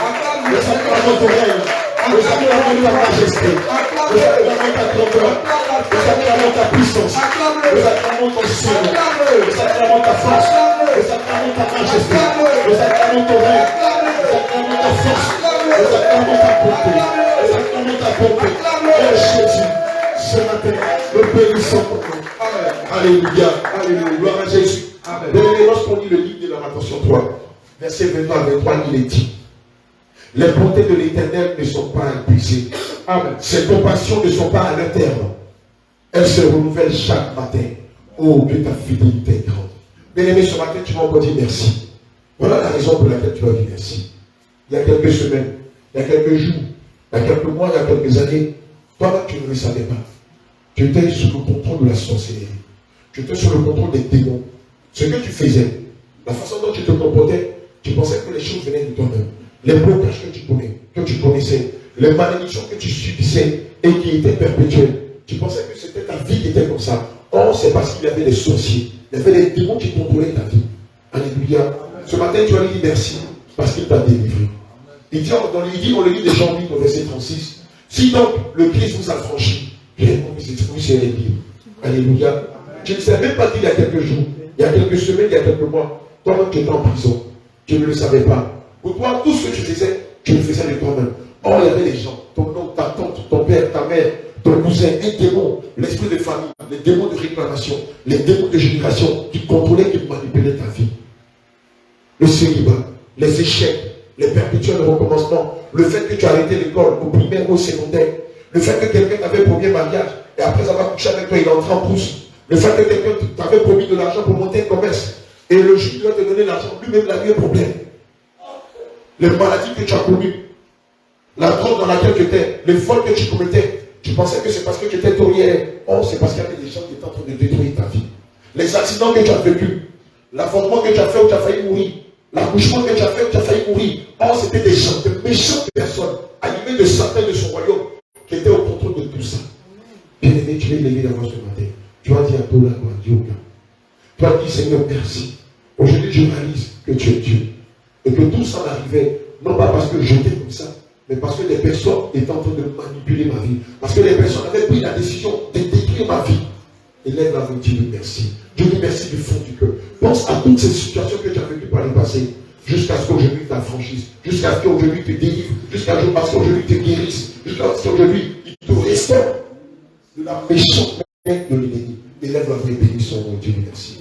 Nous acclamons ton règne. Nous acclamons ta majesté. Nous acclamons ta grandeur. Nous acclamons ta puissance. Nous acclamons ton ciel. Nous acclamons ta force. Nous acclamons ta majesté. Nous acclamons ton règne. Nous acclamons ta force. Nous acclamons ta bonté. Nous acclamons ta bonté. Oh Jésus, ce matin, nous bénissons ton nom. Alléluia. Alléluia. Gloire à Jésus. Bien-aimés, lorsqu'on lit le livre de Lamentation 3, verset 22 à 23, il est dit: les bontés de l'Éternel ne sont pas épuisées. Amen. Ses compassions ne sont pas à leur terme. Elles se renouvellent chaque matin. Oh, que ta fidélité est grande. Bien-aimé, ce matin, tu vas encore dire merci. Voilà la raison pour laquelle tu vas dire merci. Il y a quelques semaines, il y a quelques jours, il y a quelques mois, il y a quelques années, toi-même, tu ne le savais pas. Tu étais sous le contrôle de la sorcellerie. Tu étais sous le contrôle des démons. Ce que tu faisais, la façon dont tu te comportais, tu pensais que les choses venaient de toi-même. Les blocages que tu connaissais, les malédictions que tu subissais et qui étaient perpétuelles. Tu pensais que c'était ta vie qui était comme ça. Or, c'est parce qu'il y avait des sorciers Il y avait des démons qui contrôlaient ta vie. Alléluia. Ce matin, tu vas lui dire merci parce qu'il t'a délivré. Il dit, on le lit de Jean 8 au verset 36. Si donc le Christ vous a franchi, vous serez libre. Alléluia. Je ne savais même pas dire il y a quelques jours, il y a quelques semaines, il y a quelques mois, toi-même tu étais en prison. Tu ne le savais pas. Pour toi, tout ce que tu faisais, tu le faisais de toi-même. Or, il y avait des gens, ton oncle, ta tante, ton père, ta mère, ton cousin, un démon, l'esprit de famille, les démons de réclamation, les démons de génération qui contrôlaient, qui manipulaient ta vie. Le célibat, les échecs, les perpétuels recommencements, le fait que tu as arrêté l'école, au primaire ou au secondaire, le fait que quelqu'un t'avait promis un mariage et après avoir couché avec toi, il est entré en pouce, le fait que quelqu'un t'avait promis de l'argent pour monter un commerce et le juge doit te donner l'argent, lui-même il a eu un problème. Les maladies que tu as connues, la drogue dans laquelle tu étais, les vols que tu commettais, tu pensais que c'est parce que tu étais tourière. Oh, c'est parce qu'il y avait des gens qui étaient en train de détruire ta vie. Les accidents que tu as vécus, l'avortement que tu as fait où tu as failli mourir, l'accouchement que tu as fait où tu as failli mourir. Oh, c'était des gens, de méchantes personnes, animées de Satan de son royaume, qui étaient au contrôle de tout ça. Bien-aimé, tu vas lever la voix ce matin. Tu vas dire à toi, Dieu, tu vas dire, Seigneur, merci. Aujourd'hui, je réalise que tu es Dieu. Et que tout ça m'arrivait, non pas parce que j'étais comme ça, mais parce que les personnes étaient en train de manipuler ma vie. Parce que les personnes avaient pris la décision de détruire ma vie. Élève la voix, Dieu merci. Dieu dit merci du fond du cœur. Pense à toutes ces situations que tu as vécues par le passé, jusqu'à ce qu'aujourd'hui tu t'affranchisse, jusqu'à ce qu'aujourd'hui tu te délivres, jusqu'à ce qu'aujourd'hui tu te guérisses, jusqu'à ce qu'aujourd'hui il te restaure de la méchante main de l'ennemi. Élève la voix et bénis son nom, Dieu merci.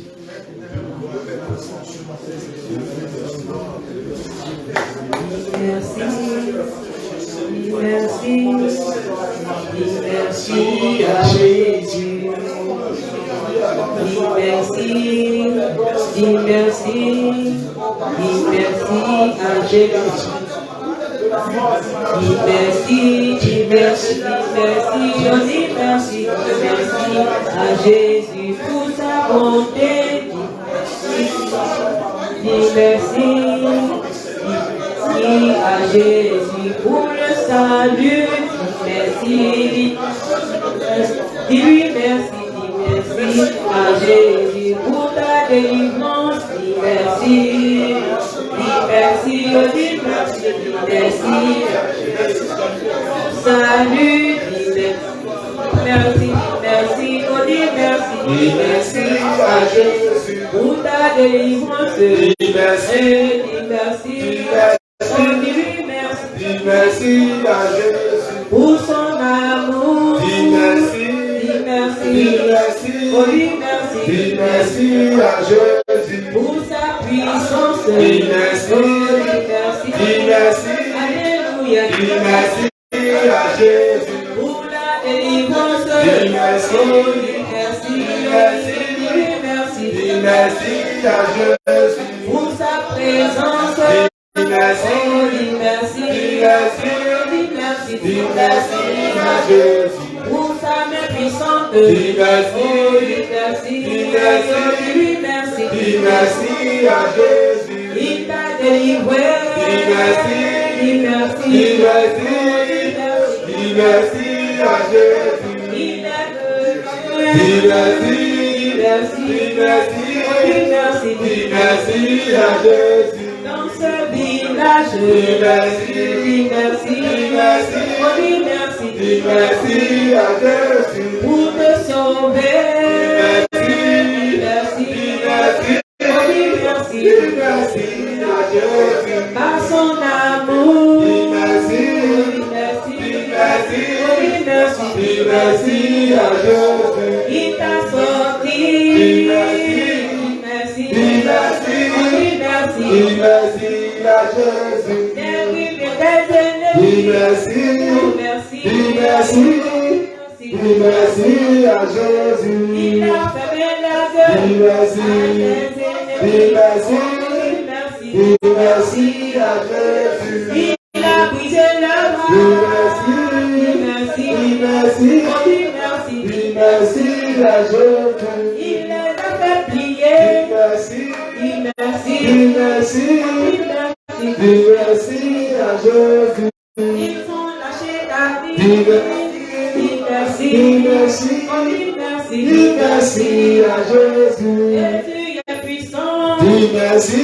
Merci, merci, merci à Jésus. Merci, merci, merci à Jésus. Merci, merci, merci à Jésus pour sa bonté. Merci à Jésus pour le salut. Merci, dis-lui merci à Jésus pour ta délivrance. Merci, merci, salut, merci, merci à Jésus pour ta délivrance. Merci à Jésus pour son amour. Merci à Jésus pour sa puissance. Alléluia. Merci à Jésus pour la délivrance. Merci à Jésus pour sa présence. Merci à Jésus pour sa main puissante. Merci à Jésus. Il t'a délivré. Merci à Jésus. Merci à Jésus. Dans ce village, Merci à Jésus pour te sauver. Merci à Jésus Par son amour. Merci à Jésus. Il t'a sorti. Merci à Jésus. Merci à Jésus. Il a fermé la gueule. Merci à Jésus. Il a brisé la main. Merci à Jésus. Il les a fait plier. Merci à Jésus. Ils ont lâché ta vie. Merci. dis merci à Jésus. Jésus est puissant. Dis merci.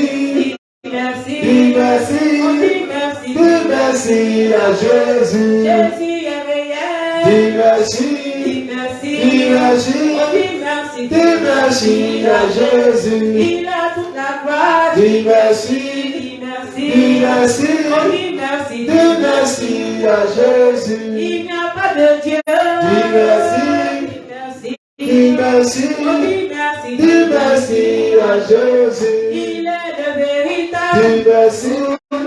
Dis merci. Dis merci. On dit merci. Dis merci à Jésus. Jésus est meilleur. Dis merci. Dis merci. Dis merci. On dit merci. Dis merci à Jésus. Il a toute la gloire. Dis merci. Dis merci. Dis merci. On dit merci. Dis merci à Jésus. Il n'y a pas de Dieu. Dis merci. Dis merci. Dis merci. On dit merci. Dis merci à Jésus. Il est le véritable. Dis merci.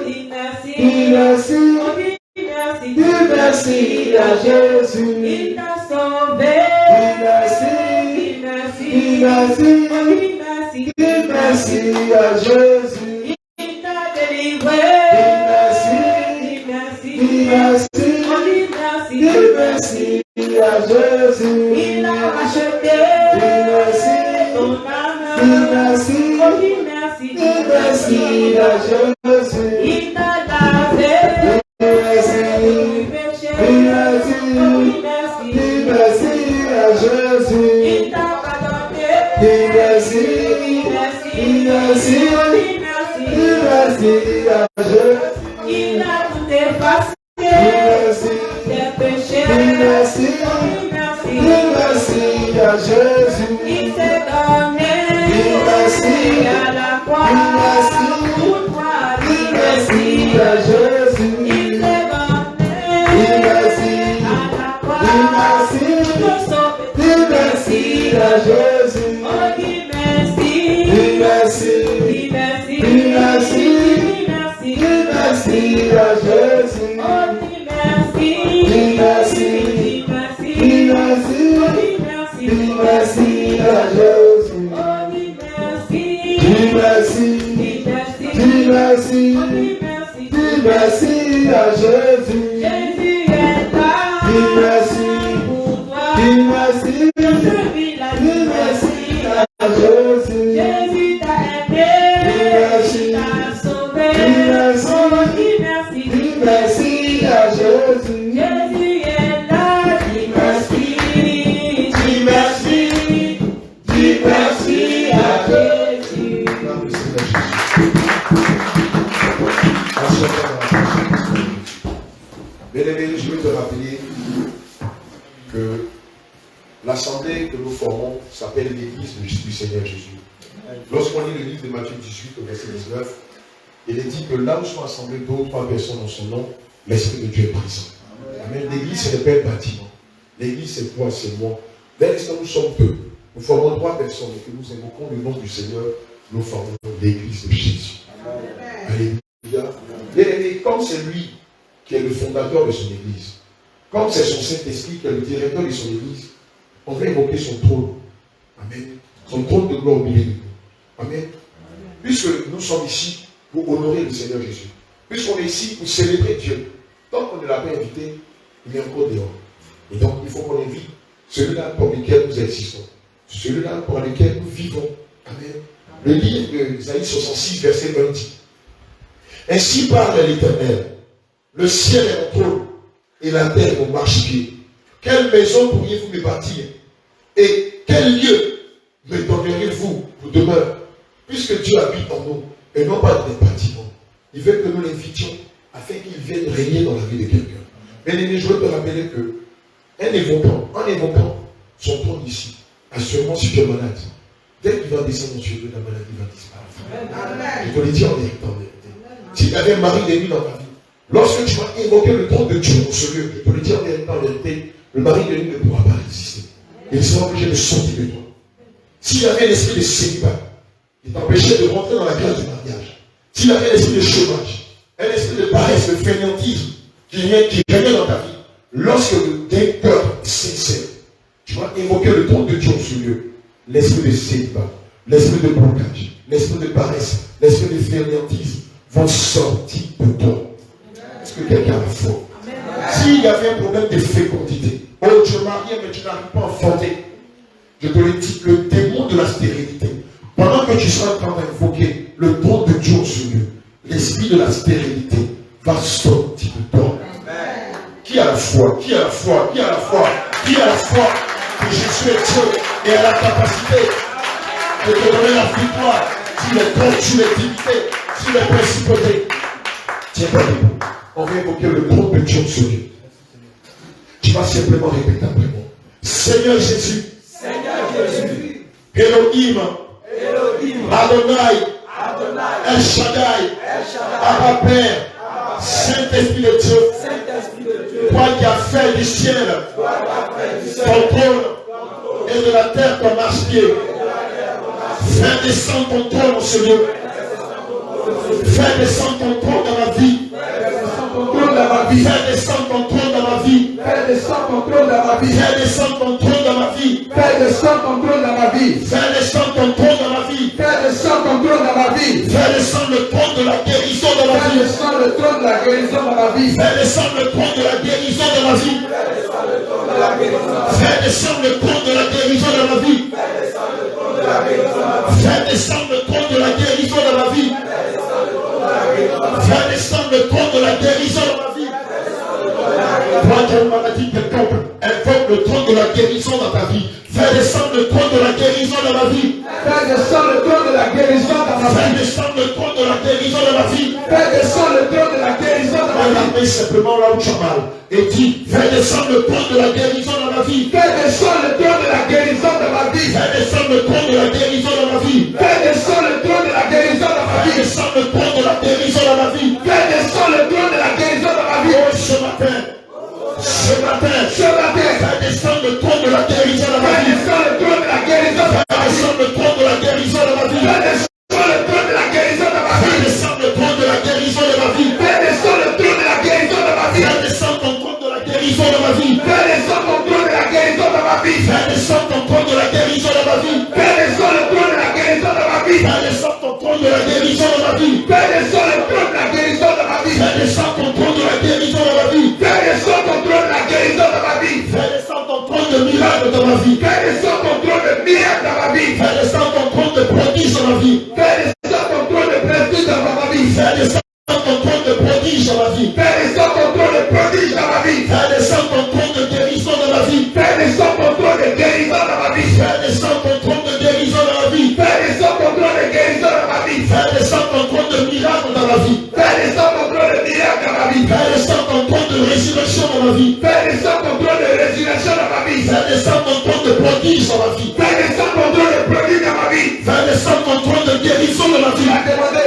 Dis merci. Dis merci. On dit merci. Dis merci à Jésus. Il t'a sauvé. Dis merci. Dis merci. Dis merci. On dit merci. Dis merci à Jésus. Il t'a délivré. Dis merci. Dis merci. Dis merci. On dit merci. Dis merci à Jésus. Il a racheté Dis merci. ton Dis âme. merci. On dit merci. Dis merci à Jésus. Il t'a lavé Dis merci. du péché. Dis merci. On dit merci. Dis merci à Jésus. Il t'a pardonné. Dis merci. Dis merci. Dis merci. On dit merci. Dis merci à Jésus. Il a tout effacé. Dis merci. Tes péchés. Dis merci. On dit merci. Dis merci à Jésus. Il s'est donné Dis merci. à la croix. Dis merci. Pour toi. Dis merci à Jésus. Il s'est donné Dis merci. à la croix. Dis merci. Pour sauver. Dis merci à Jésus. Oh, dis merci. Dis merci. Dis merci. Dis merci. Dis merci. Dis merci à Jésus. Oh, dis merci. Dis merci. Dis merci. Dis merci. Oh, dis merci. Dis merci à Jésus. Oh, dis merci. Dis merci. Dis merci. Dis merci. Oh, dis merci. Dis merci à Jésus. Jésus est là. Dis merci. Pour toi. Dis merci. Je vis la Dis merci à Jésus. Jésus t'a aimé. Dis merci. T'a sauvé. Dis merci. Oh, dis merci. Dis merci à Jésus. Jésus est là. Dis merci. Dis merci. Dis merci à Jésus. Bien-aimé, je veux te rappeler que l'assemblée que nous formons s'appelle l'Église du Seigneur Jésus. Lorsqu'on lit le livre de Matthieu 18 au verset 19, il est dit que là où sont assemblées 2 ou 3 personnes en son nom, l'Esprit de Dieu est présent. Amen. L'Église, ce n'est pas un bâtiment. L'Église, c'est toi, c'est moi. Dès l'instant où nous sommes peu, nous formons 3 personnes et que nous invoquons le nom du Seigneur, nous formons l'Église de Jésus. Alléluia. Bien-aimé, comme c'est lui qui est le fondateur de son Église, comme c'est son Saint-Esprit qui est le directeur de son Église, on va évoquer son trône. Amen. Son trône de gloire au milieu de nous. Amen. Puisque nous sommes ici pour honorer le Seigneur Jésus, puisqu'on est ici pour célébrer Dieu, tant qu'on ne l'a pas invité, il est encore dehors. Et donc, il faut qu'on invite celui-là pour lequel nous existons, celui-là pour lequel nous vivons. Amen. Le livre d'Isaïe 66, verset 20 dit: Ainsi parle l'Éternel, le ciel est mon trône et la terre mon marchepied. Quelle maison pourriez-vous me bâtir? Et quel lieu me donneriez-vous pour demeure? Puisque Dieu habite en nous et non pas dans des bâtiments, il veut que nous l'invitions afin qu'il vienne régner dans la vie de quelqu'un. Bien-aimé, je veux te rappeler que en évoquant son trône ici, assurément si tu es malade, dès qu'il va descendre sur eux, la maladie va disparaître. Amen. Je te le dis en vérité. S'il y avait un mari d'ennemi dans ta vie, lorsque tu vas évoquer le trône de Dieu dans ce lieu, je te le dis en vérité, le mari d'ennemi ne pourra pas résister. Il sera obligé de sortir de toi. S'il y avait l'esprit de célibat qui t'empêchait de rentrer dans la classe du mariage, s'il y avait l'esprit de chômage, un esprit de paresse, de fainéantisme qui régnait dans ta vie, lorsque tes cœurs sincères, tu vas évoquer le trône de Dieu dans ce lieu, l'esprit de célibat, l'esprit de blocage, l'esprit de paresse, l'esprit de fainéantisme vont sortir de toi. Est-ce que quelqu'un a la foi? S'il y avait un problème de fécondité, oh tu es marié mais tu n'arrives pas à enfanter, je te le dis, le démon de la stérilité, pendant que tu seras en train d'invoquer le trône de Dieu sur lieu, l'esprit de la stérilité va sortir de toi. Qui a la foi? Qui a la foi? Qui a la foi? Qui a la foi que Jésus est Dieu? et a la capacité de te donner la victoire sur les comptes, sur les divinités, sur les principautés. Tiens-toi debout. On va évoquer le trône de Dieu sur lui. Tu vas simplement répéter après moi. Seigneur Jésus. Seigneur Jésus. Elohim. Adonai. El Shaddai. Abba Père. Saint-Esprit de Dieu. Toi qui as fait du ciel ton trône et de la terre ton marche-pied. Fais descendre ton trône en ce lieu. Fais descendre ton trône dans ma vie. Fais descendre ton trône dans ma vie. Fais descendre ton trône dans ma vie. Fais descendre ton trône dans ma vie. Fais descendre ton trône dans ma vie. Fais descendre ton trône dans ma vie. Fais descendre ton trône dans ma vie. Fais descendre le trône de la guérison dans ma Fais vie. descendre le trône de la guérison dans ma vie. Fais descendre le trône de la guérison dans ma vie. Fais descendre le trône de la guérison dans ma vie. Fais descendre le trône de la guérison dans ma vie. Fais descendre le trône de la guérison dans ma vie. Toi qui as une maladie quelconque, invoque le trône de la guérison dans ta vie. Fais descendre le trône de la guérison dans ma vie. Fais descendre le trône de la guérison dans ma Fais vie. descendre le trône de la guérison dans ma vie. Fais descendre le trône de la guérison dans ma vie. Regardez simplement là où tu as mal. Et dis, fais descendre le trône de la guérison dans ma vie. Fais descendre le trône de la guérison dans ma vie. Fais descendre le trône de la guérison dans ma vie. Fais descendre le trône de la guérison dans ma Fais vie. descendre le trône de la guérison dans ma vie. Fais descendre le trône de la guérison dans ma vie. Oh, ce matin, fais descendre le trône de la guérison dans ma Fais vie. descendre le trône de la guérison dans ma Fais vie. descendre le trône de la guérison dans ma vie. Fais descendre le trône de la guérison dans ma Fais vie. descendre le trône de la guérison dans ma vie. Fais descendre le trône de la guérison dans ma vie. Fais descendre ton trône de la guérison dans ma vie. Fais descendre ton trône de la guérison dans ma vie. Fais descendre ton trône de la guérison dans ma vie. Fais descendre le trône de la guérison dans ma vie. Fais descendre ton trône de la guérison dans ma vie. Fais descendre le trône de la guérison dans ma vie. Fais descendre ton trône de la guérison dans ma vie. Fais descendre ton trône de la guérison dans ma vie. Fais descendre ton trône de miracle dans ma vie. Fais descendre ton trône de miracle dans ma vie. Fais descendre ton trône de prodige dans ma vie. Fais descendre ton trône de prestige dans ma vie. Fais descendre ton trône de prodige dans ma vie. Fais descendre ton trône de prodige dans ma vie. Fais descendre ton trône de guérison dans ma vie. Fais descendre ton trône de guérison dans ma vie. Fais descendre ton trône de guérison dans ma vie. Fais descendre ton trône de guérison dans ma vie. Fais descendre ton trône de miracle dans ma vie. Fais descendre ton trône de miracle dans ma vie. Fais descendre ton trône de résurrection dans ma vie. Fais descendre ton trône de résurrection dans ma vie. Fais descendre ton trône de prodige dans ma vie. Fais descendre ton trône de prodige dans ma vie. Fais descendre ton trône de guérison dans ma Tu vie. l'as demandé.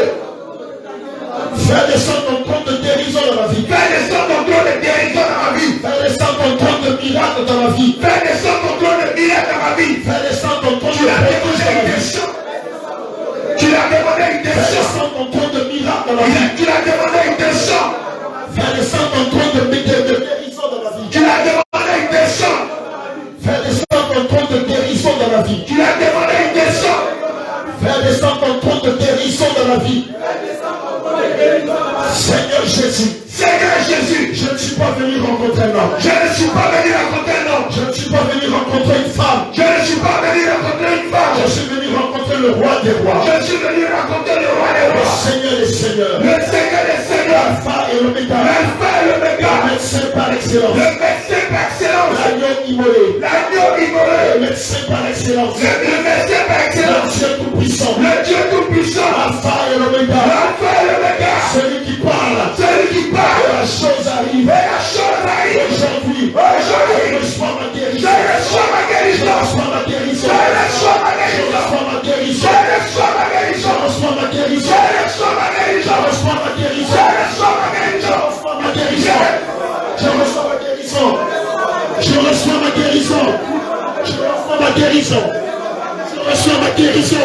Fais descendre ton trône de guérison dans ma vie. Fais descendre ton trône de guérison dans ma vie. Fais descendre ton trône de miracle dans ma vie. Fais descendre ton trône de miracle dans ma vie. Fais descendre ton trône Tu de l'as prodige demandé dans ma une vie. question. Tu l'as demandé une Fais question. descendre ton trône de miracle dans ma vie. Tu l'as demandé une question. Fais descendre ton trône de guérison dans ma vie. Tu l'as demandé une question. Fais descendre ton trône de guérison dans ma vie. Tu l'as demandé une question. Fais descendre ton trône de guérison dans ma vie. Seigneur Jésus, Seigneur Jésus, je ne suis pas venu rencontrer un homme. je ne suis pas venu rencontrer un homme. Je ne suis pas venu rencontrer une femme. Je ne suis pas venu rencontrer une femme. Je suis venu rencontrer le roi des rois. Je suis venu rencontrer le roi des Le rois. Seigneur des seigneurs. Le Seigneur des seigneurs. L'alpha et l'oméga. L'alpha et Le l'oméga. médecin par excellence. Le médecin par excellence. L'agneau immolé. L'agneau immolé. Le médecin par excellence. Le médecin par Le excellence. Dieu tout-puissant. Le Dieu tout-puissant. L'alpha et l'oméga. L'alpha et l'oméga. Celui qui parle. Celui qui Et parle. la chose arrive. Et la chose arrive. Aujourd'hui. Aujourd'hui. Je reçois ma Je guérison. reçois ma Je guérison. reçois ma guérison. Je reçois ma Je guérison. reçois ma guérison. Je reçois ma Je guérison. reçois ma guérison. Je reçois ma Je guérison. reçois ma Je guérison. reçois ma Je guérison. reçois ma guérison. Je reçois ma guérison. Je reçois ma guérison. Je reçois ma guérison. Je reçois ma guérison.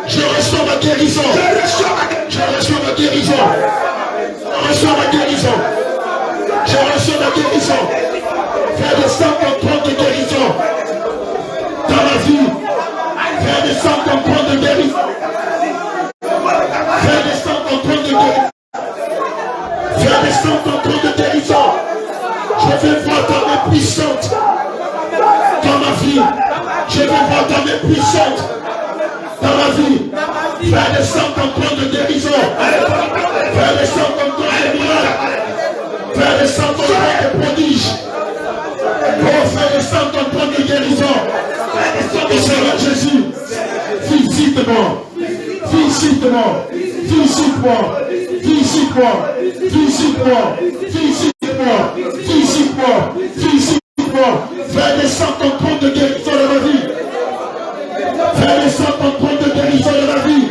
Je reçois ma guérison. Je reçois ma guérison. Je reçois ma guérison. Je reçois ma guérison. Fais descendre ton trône de guérison dans ma vie. Fais descendre ton trône de guérison. Fais descendre ton trône de guérison. Fais descendre ton trône de guérison. Je veux voir ta main puissante dans ma vie. Je veux voir ta main puissante dans ma vie. Fais descendre ton trône de guérison. Fais descendre ton trône de miracle. Fais descendre ton trône de prodige. Oh, fais descendre ton trône de guérison. Félicite-moi. Félicite-moi. Félicite-moi. Félicite-moi. Félicite-moi. Félicite-moi. Félicite-moi. Fais descendre ton compte de guérison de ma vie. Fais descendre ton compte de guérison de ma vie.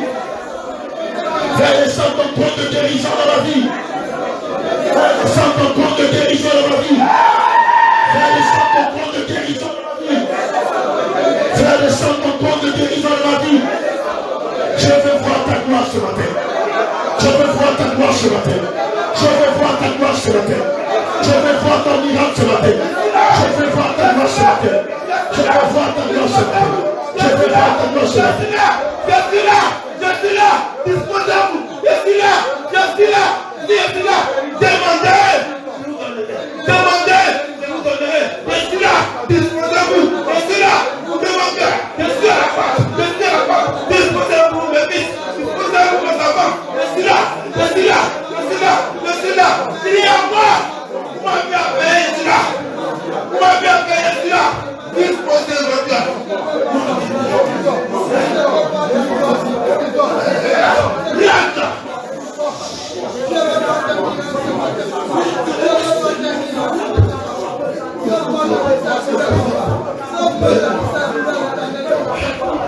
Fais descendre ton compte de guérison de ma vie. Fais descendre ton compte de guérison de ma vie. Fais descendre ton compte de guérison de ma vie. Fais descendre ton compte de guérison de ma vie. Je veux voir ta gloire ce matin. Je veux voir ta gloire ce matin. Je veux voir ta gloire ce matin. Je veux voir ton miracle ce matin. Je veux voir ta gloire ce matin. Je veux voir ta gloire ce matin. Je veux voir ta gloire ce matin. Je suis là. Je suis là. Disposez-vous. Je suis là. Je suis là. Je suis là. Demandez. Demandez. Je vous donnerai. Je suis là. Disposez-vous. Je suis là. Demandez. Je suis à la porte. Je suis à la porte. Disposez-vous, mes fils. Disposez-vous, mes enfants. Je suis là. Je suis là. Je suis là. Je suis là. Criez à moi. Vous m'avez appelé. Je suis là. Vous m'avez appelé. Je suis là. Disposez-vous.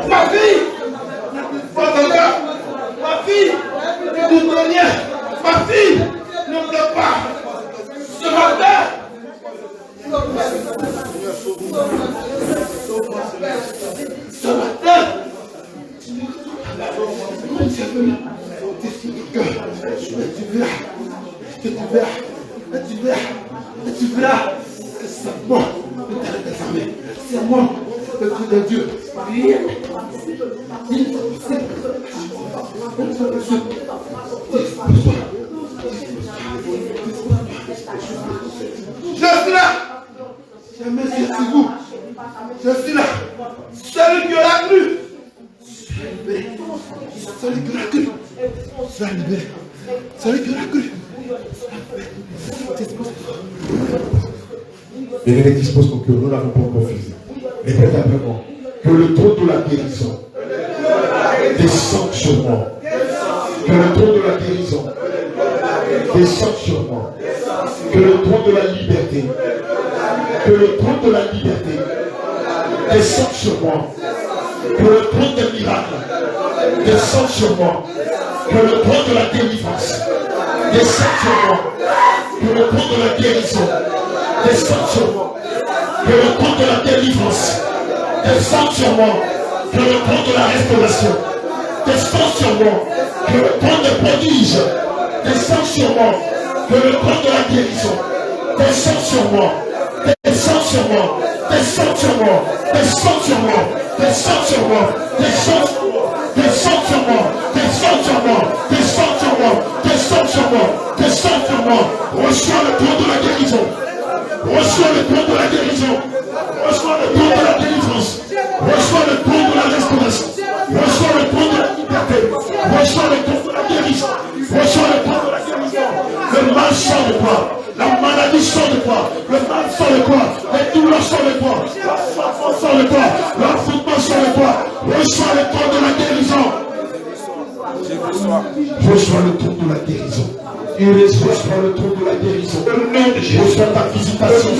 Ma fille, ma fille, ne doute rien. Ma fille, ne pleure pas. Ce matin, tu verras que c'est moi, c'est moi, le Dieu de Dieu. Je suis là. J'ai mes yeux sur vous. Je suis là. Celui qui aura cru. Celui qui aura cru. Sera libéré. Celui qui aura cru. Bien-aimé, dispose ton cœur, nous n'avons pas encore fini. Répète après moi. Que le trône de la guérison descende sur moi. Que le trône de la guérison descende sur moi. Que le trône de la liberté, que le trône de la liberté descende sur moi. Que le trône des miracles descende sur moi. Que le trône de la délivrance descende sur moi. Que le trône de la guérison descende sur moi. Que le trône de la délivrance descende sur moi. Que le trône de la restauration descende sur moi. Que le trône des prodiges descende sur moi. Que le trône de la guérison descende sur moi. Descende sur moi. Descende sur moi. Descende sur moi. Descende sur moi. Descende sur moi. Descende sur moi. Descende sur moi. Descende sur moi. Descende sur moi. Descende sur moi. Reçois le trône de la guérison. Reçois le trône de la guérison. Reçois le trône de la délivrance. Reçois le trône de la restauration. Reçois le trône de la liberté. Reçois le trône de la guérison. Reçois le trône de la guérison. Le mal sort de toi. La maladie sort de toi. Le mal sort de toi. Les douleurs sortent de toi. La souffrance sort de toi. L'enfouissement sort de toi. Reçois le trône de la guérison. Reçois le trône de la guérison. Reçois le trône de la guérison. Reçois ta visitation.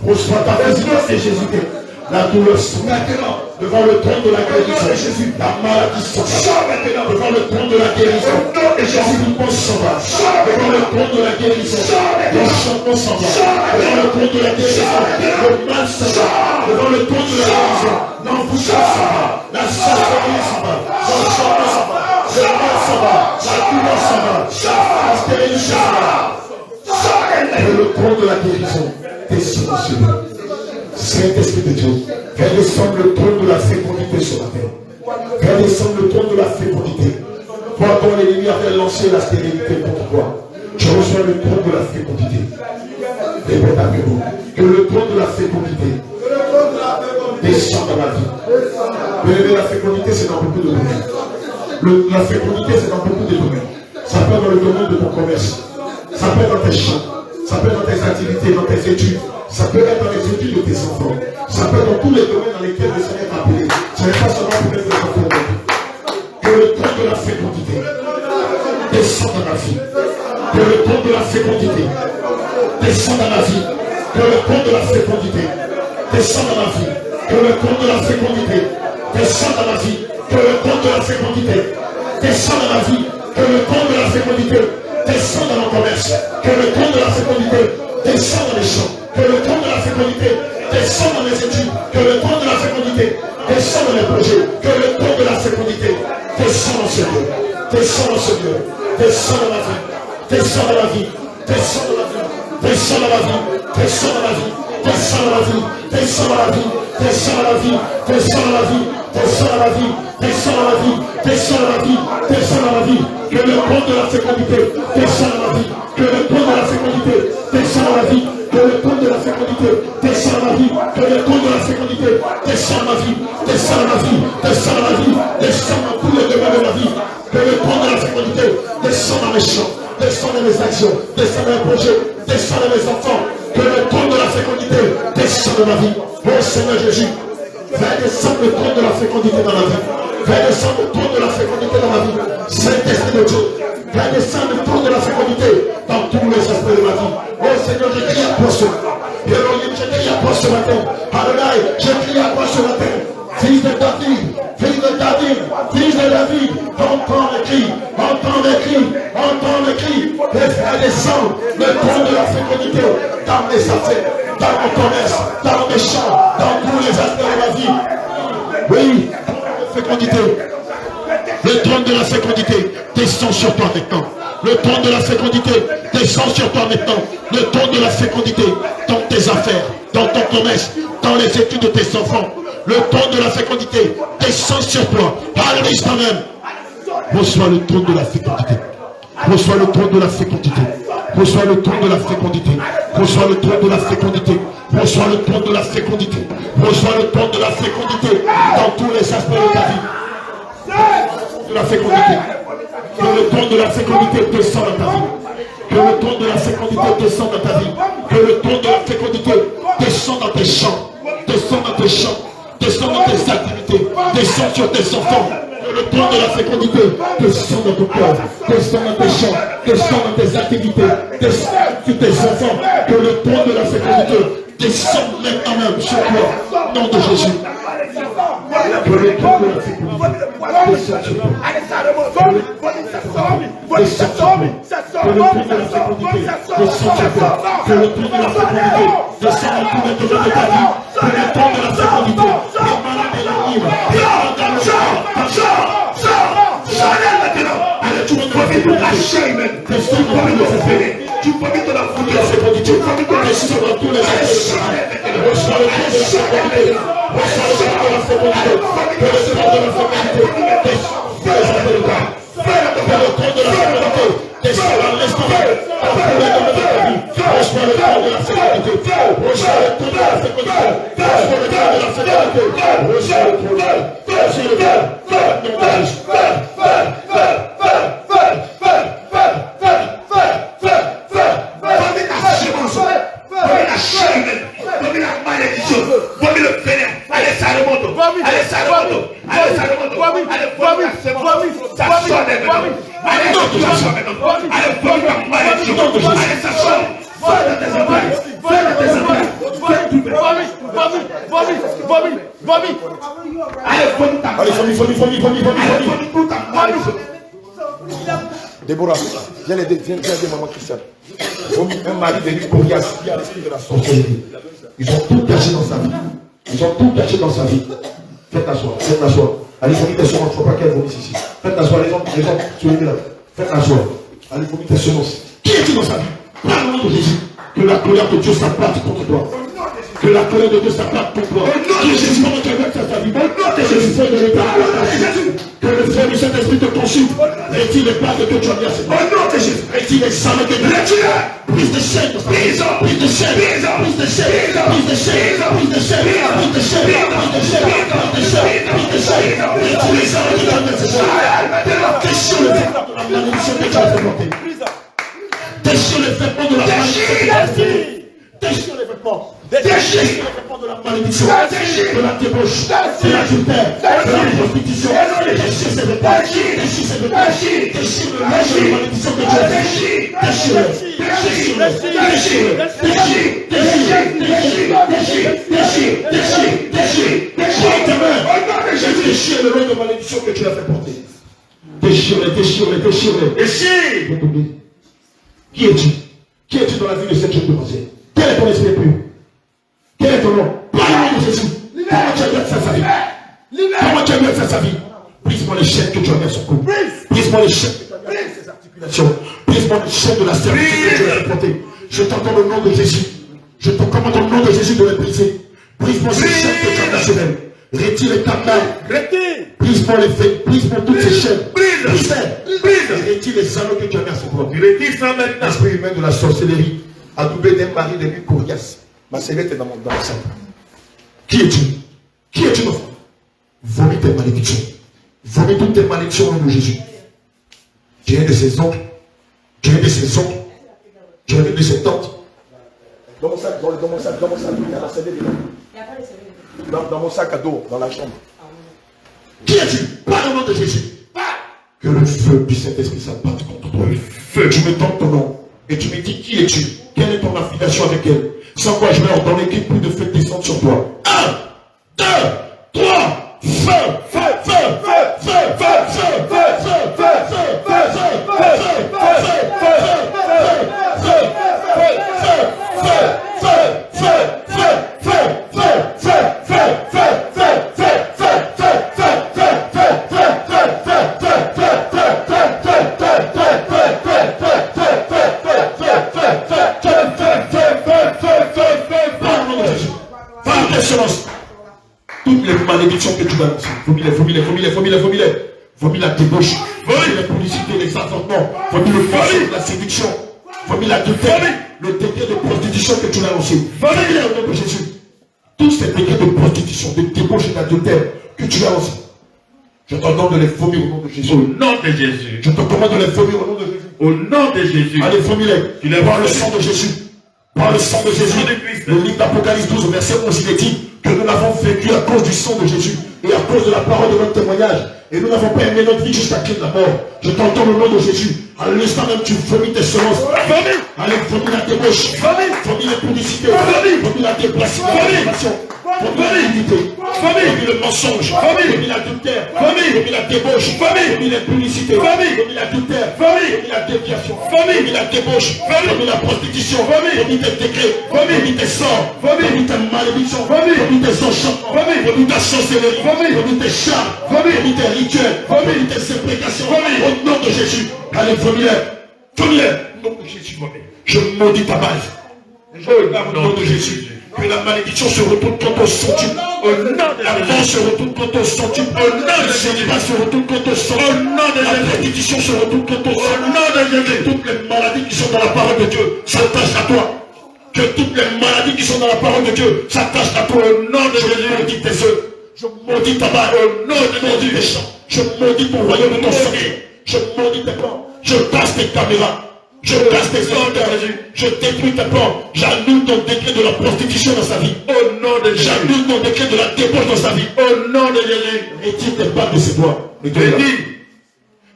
Reçois ta visitation de Jésus. La douleur sort maintenant devant le trône de la guérison. Jésus, la maladie sort maintenant devant le trône de la guérison. L'enfouissement s'en va devant le trône de la guérison. L'enchantement s'en va devant le trône de la guérison. Le mal s'en va devant le trône de la guérison. L'enfouissement s'en va. La sorcellerie s'en va. L'enchantement s'en va. Le mal s'en va. La douleur s'en va. La stérilité s'en va. Et le trône de la guérison descend sur nous. Saint-Esprit de Dieu, fais descendre le trône de la fécondité sur la terre. Fais descendre le trône de la fécondité. Toi dont l'ennemi avait lancé la stérilité contre toi, je reçois le trône de la fécondité. Répète avec nous. Que le trône de la fécondité descend dans ma vie. Mais la fécondité, c'est dans beaucoup de domaines. La fécondité, c'est dans beaucoup de domaines. Ça peut être dans le domaine de ton commerce. Ça peut être dans tes champs. Ça peut être dans tes activités, dans tes études. Ça peut être dans les études de tes enfants. Ça peut être dans tous les domaines dans lesquels le Seigneur t'a appelé. Ce n'est pas seulement pour être des enfants. Que le trône de la fécondité Que le trône de la fécondité descend dans ma vie. Que le trône de la fécondité descend dans ma vie. Que le trône de la fécondité descend dans ma vie. Que le trône de la fécondité descend dans ma vie. Que le trône de la fécondité descend dans mon commerce. Que le trône de la fécondité descend dans les champs. Que le trône de la fécondité descend dans les études. Que le trône de la fécondité descend dans les projets. Que le trône de la fécondité descend dans ce lieu. Descend dans ce lieu. Descend dans ma vie. Descend dans ma vie. Descend dans ma vie. Descend dans ma vie. Descend dans ma vie. Descend dans ma vie. Descend dans ma vie. Descend dans ma vie. Descend dans ma vie. Descend dans ma vie. Descend dans ma vie. Descend dans ma vie. Descend dans ma vie. Que le trône de la fécondité descend dans ma vie. Que le trône de la fécondité descend dans ma vie. Que le trône de la fécondité descend dans ma vie. Que le trône de la fécondité descend dans ma vie. Descend dans ma vie. Descend dans ma vie. Descend dans tous les domaines de ma vie. Que le trône de la fécondité descend dans mes champs. Descend dans mes actions. Descend dans mes projets. Descend dans mes enfants. Que le trône de la fécondité descend dans ma vie. Oh Seigneur Jésus, fais descendre le trône de la fécondité dans ma vie. Fais descendre le trône de la fécondité dans ma vie. Saint-Esprit de Dieu, fais descendre le trône de la fécondité dans tous les aspects de ma vie. Oh Seigneur, je crie à toi ce matin. Elohim, je crie à toi ce matin. Adonai, je crie à toi ce matin. Fils de David, fils de David, fils de David, entends le cri, entends le cri, entends le cri, et fais descendre le trône de la fécondité dans mes affaires, dans mon commerce, dans mes champs, dans tous les aspects de ma vie. Oui, fécondité. Le trône de la fécondité descend sur toi maintenant. Le trône de la fécondité descend sur toi maintenant. Le trône de la fécondité dans tes affaires, dans ton commerce, dans les études de tes enfants. Le trône de la fécondité descend sur toi. Alléluia toi-même. Reçois le trône de la fécondité. Reçois le trône de la fécondité. Reçois le trône de la fécondité. Reçois le trône de la fécondité. Reçois le trône de la fécondité. Reçois le trône de la fécondité dans tous les aspects de ta vie. De la fécondité. Que le trône de la fécondité descend dans ta vie. Que le trône de la fécondité descend dans ta vie. Que le trône de la fécondité descend dans tes champs. Descend dans tes champs. Descend dans tes activités. Descend sur tes enfants. Que le trône de la fécondité descend dans ton cœur. Descend dans tes champs. Descend dans tes activités. Descend sur tes enfants. Que le trône de la fécondité descend maintenant même sur toi. Nom de Jésus. Que le trône de la fécondité descend sur toi. Que le trône de la fécondité descend sur toi. Que le trône de la fécondité descend dans tous les domaines de ta vie. Que le trône de la fécondité émane de la livre. Allez, tu profites de la chaîne. Tu profites de cette fédé. Tu profites de la foule de la fécondité. Tu profites de la chaîne dans tous les aspects. Reçois le trône de la fécondité. Reçois le trône de la fécondité. Que le trône de la fécondité descend. Que le trône de la fécondité descend dans l'espoir. Dans tous les domaines de ta vie. Reçois le trône de la fécondité. Reçois le trône de la fécondité. Reçois le trône de la fécondité. Reçois le trône. Reçois le trône. Déborah, viens aider maman Christiane. Un mari de lui pour y assister à l'esprit de la sorcellerie. Ils ont tout caché dans sa vie. Ils ont tout caché dans sa vie. Faites asseoir, faites asseoir. Allez, vomit tes semences. Il ne faut pas qu'elle vomisse ici. Faites asseoir, les hommes, soulevez là. Faites asseoir. Allez, vomit tes semences. Qui est-il dans sa vie? Par le nom de Jésus. Que la colère de Dieu s'abatte contre toi. Que la colère de Dieu s'abatte contre toi. Que Jésus va intervenir dans ta vie. Que Jésus fait de l'état. Que le frère du Saint-Esprit te consulte. Retire les places que tu as mis à ses mains. Retire les salles de Dieu. Prise de chaîne. Prise de chaîne. Prise de chaîne. Prise de chaîne. Prise de chaîne. Prise de chaîne. Prise de chaîne. Prise de chaîne. Prise de chaîne. Retire les salles de Dieu. Déchire le fait de la malédiction que tu as fait monter. Déchire le fait de la malédiction. Déchire les vêtements. Déchire les vêtements de la malédiction, de la débauche, de l'adultère, de la prostitution. Déchire ces vêtements. Déchire ces vêtements. Déchire le linge de la malédiction que tu as fait. Déchire le linge de malédiction que tu as fait porter. Déchire-les. Qui es-tu? Qui es-tu dans la vie de cette jeune demoiselle? Quel est ton esprit pur? Quel est ton nom? Par le nom de Jésus. Comment tu as bien fait sa vie? Comment tu as bien fait sa vie? Brise-moi les chaînes que tu as mis à son cou. Brise-moi les chaînes que tu as mis à ses articulations. Brise-moi les chaînes de la servitude que tu as portée. Je t'entends au nom de Jésus. Je te commande au nom de Jésus de les briser. Brise-moi ces chaînes que tu as mis à ses mains. Retire ta main. Brise-moi les faits. Brise-moi toutes ces chaînes. Brise-les. Retire les anneaux que tu as mis à ses bras. Retire ça maintenant. L'esprit humain de la sorcellerie, adoubé d'un mari de nuit coriace. Ma sellette est dans mon sang. Qui es-tu? Qui es-tu, mon frère? Vomis tes malédictions. Vomis toutes tes malédictions au nom de Jésus. Tu es un de ses oncles. Tu es un de ses oncles. Tu es un de ses tantes. Dans mon sac, il y a la sellette dedans. Dans mon sac à dos, dans la chambre. Qui es-tu? Pas au nom de Jésus. Que le feu du Saint-Esprit s'abatte contre toi. Feu, tu me donnes ton nom. Et tu me dis qui es-tu? Quelle est ton affiliation avec elle? Sans quoi je vais ordonner qu'il plus de feu descendre sur toi. 1, 2, 3, feu, feu, feu, feu, feu, feu, feu, feu, toutes les malédictions que tu vas lancer, vomis la débauche, vomis la publicité, les affrontements, vomis le mensonge, la séduction, vomis l'adultère, le décret de prostitution que tu vas lancer, vomis au nom de Jésus. Tous ces décrets de prostitution, de débauche et d'adultère que tu vas lancer, je t'ordonne de les vomir au nom de Jésus. Au nom de Jésus. Je te commande de les vomir au nom de Jésus. Au nom de Jésus. Allez, vomis-les. Par le sang de Jésus. Par le sang de Jésus. Le livre d'Apocalypse 12, verset 11, il est dit que nous l'avons vécu à cause du sang de Jésus et à cause de la parole de notre témoignage. Et nous n'avons pas aimé notre vie jusqu'à qui de la mort. Je t'entends au nom de Jésus. À l'instant même, tu vomis tes semences. Allez, vomis la débauche. Vomis les publicités. Vomis la déplacement. Vomis l'unité. Vomis le mensonge. Vomis l'adultère. Vomis la débauche. Vomis les publicités. Vomis l'adultère. Vomis la déviation. Vomis la débauche. Vomis la prostitution. Vomis tes décrets. Vomis tes sorts. Vomis tes malédictions. Vomis tes enchantements. Vomis ta sorcellerie. Vomis tes chars. Vomis tes rituels. Vomis tes imprécations. Au nom de Jésus. Allez, vomis-les. Vomis-les. Au nom de Jésus, vomis. Je maudis ta base. Au nom de Jésus. Que la malédiction se retourne contre ton centuple. La mort se retourne contre ton centuple. Le célibat se retourne contre ton centuple. La prédiction se retourne contre ton centuple. Toutes les maladies qui sont dans la parole de Dieu s'attachent à toi. Que toutes les maladies qui sont dans la parole de Dieu s'attachent à toi. Au nom de Jésus, je maudis tes œufs. Je maudis ta barre. Au nom de Jésus, tes champs. Je maudis ton royaume et ton secret. Je maudis tes plans. Je casse tes caméras. Je casse tes ordres, je détruis tes plans. J'annule ton décret de la prostitution dans sa vie. Au nom de Jésus. J'annule ton décret de la débauche dans sa vie. Au nom de Jésus. Retire tes bagues de ses doigts.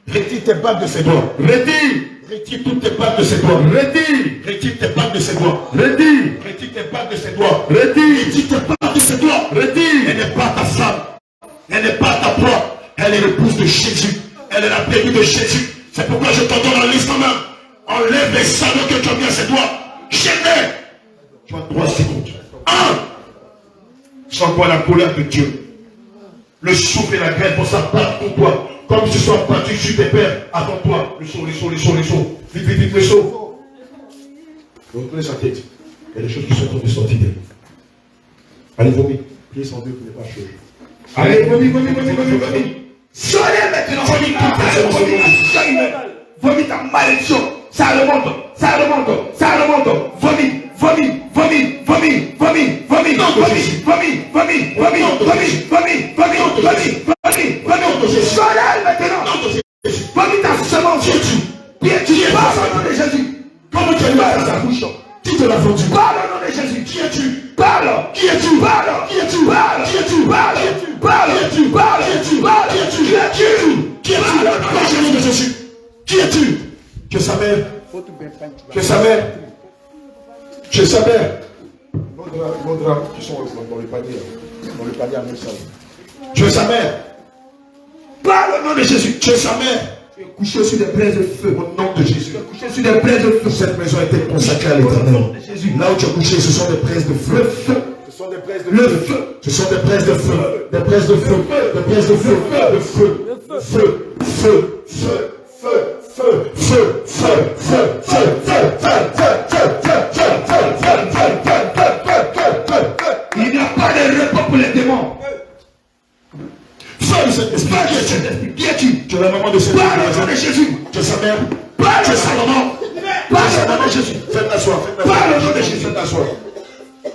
Retire tes bagues de ses doigts. Retire toutes tes bagues de ses doigts. Retire tes bagues de ses doigts. Retire tes bagues de ses doigts. Retire tes bagues de ses doigts. Elle n'est pas ta femme. Elle n'est pas ta proie. Elle est l'épouse de Jésus. Elle est la brebis de Jésus. C'est pourquoi je t'entends dans l'instant même. Enlève les salauds que tu as mis à ses doigts. Jamais. Tu as 3 secondes. 1. Sans quoi la colère de Dieu, le souffle et la grêle vont s'abattre pour toi. Comme ils se sont abattus sur tes pères avant toi. Le saut. Vite, le saut. Retournez sa tête. Il y a des choses qui sont en train de sortir d'elle. Allez, vomis. Priez sans Dieu pour ne pas chaud. Allez, vomis. Sonnez maintenant. Vomis ta malédiction. Ça remonte. Vomis. Sonnez maintenant. Vomis ta semence. Tu es pas au nom de Jésus. Comment tu as mis à sa bouche? Qui te l'a vendu? Parle au nom de Jésus. Qui es-tu? Parle. Qui es-tu? Parle. Qui es-tu? Parle. Qui es-tu? Parle. Qui es-tu? Parle. Qui es-tu? Parle. Qui es-tu? Parle. Qui es-tu? Qui es-tu? Qui es-tu? Parle au nom de Dans le nom de Jésus. Qui es-tu? Tu es sa mère. Tu es sa mère. Tu es sa mère. Nos draps qui sont dans le panier. Dans le panier à nous ça. Tu es sa mère. Parle au nom de Jésus. Tu es sa mère. Tu es couché sur des braises de feu. Au nom de Jésus. Tu es couché sur des braises de feu. Cette maison a été consacrée à Au nom l'éternel. de Jésus. Là où tu es couché, ce sont des braises de feu. Le feu. Ce sont des braises de Le feu. feu. Ce sont des braises de feu. Des braises de feu. Des braises de feu. De feu. Feu. Feu. Feu. Feu. Feu. Feu. Feu. Feu. Il n'y a pas de repos pour les démons. Feu de cet esprit. Qui es-tu? Qui es-tu? Tu es la maman de cette Parle au nom de Jésus. Tu es sa mère. Parle Tu au es sa nom maman. Parle au nom de Jésus. Faites-la soir. Parle au nom de Jésus. Faites-la soir.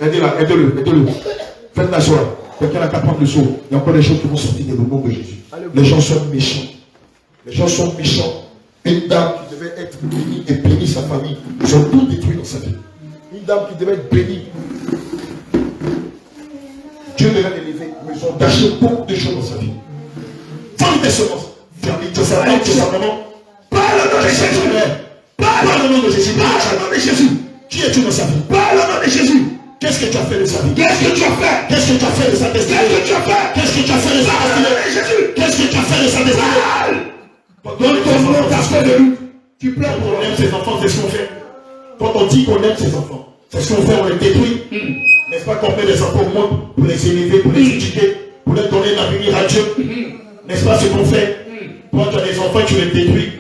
Aidez-la. Aidez-le. Aidez-le. Faites-la soir. Quelqu'un a capable de saut. Il y a encore des choses qui vont sortir dans le nom de Jésus. Les gens sont méchants. Les gens sont méchants. Une dame qui devait être bénie et bénir sa famille. Ils ont tout détruit dans sa vie. Une dame qui devait être bénie. Dieu devait l'élever. Mais ils ont gâché beaucoup de choses dans sa vie. Vends des semences. Tu es sa mère, tu es sa maman. Parle au nom de Jésus. Parle au nom de Jésus. Parle au nom de Jésus. Qui es-tu dans sa vie? Parle au nom de Jésus. Qu'est-ce que tu as fait de sa vie? Qu'est-ce que tu as fait? Qu'est-ce que tu as fait de sa destinée? Qu'est-ce que tu as fait? Qu'est-ce que tu as fait de sa Parle au nom destinée? de Jésus. Qu'est-ce que tu as fait de sa destinée? Parle. Donne ton nom d'aspect de loup. Tu pleures Quand pour on aime ses enfants, c'est ce qu'on fait. Quand on dit qu'on aime ses enfants, c'est ce qu'on fait, on les détruit. N'est-ce pas qu'on met les enfants au monde pour les élever, pour les éduquer, pour leur donner l'avenir à Dieu? N'est-ce pas ce qu'on fait? Quand tu as des enfants, tu les détruis.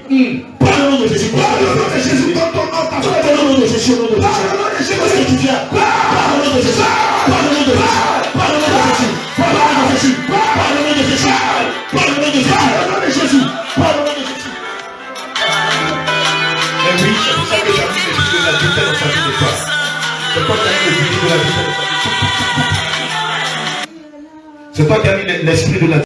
Parle au nom de Jésus. Parle au nom de Jésus. Donne ton nom d'aspect de Parle au nom de Jésus. Au nom de Parle au nom de Jésus. Jésus. Où est-ce que tu viens? Parle au nom de Jésus. Parle au nom de Jésus. Parle au nom de Jésus. Parle au nom de Jésus. Parle au nom de Jésus. Parle au nom de Jésus. Parle au nom de Jésus. Parle au nom de Jésus. Mais oui, c'est pour ça que j'ai mis l'esprit de la vérité dans sa vie de toi. C'est toi qui as mis l'esprit de la vérité dans sa vie. C'est toi qui as mis l'esprit de la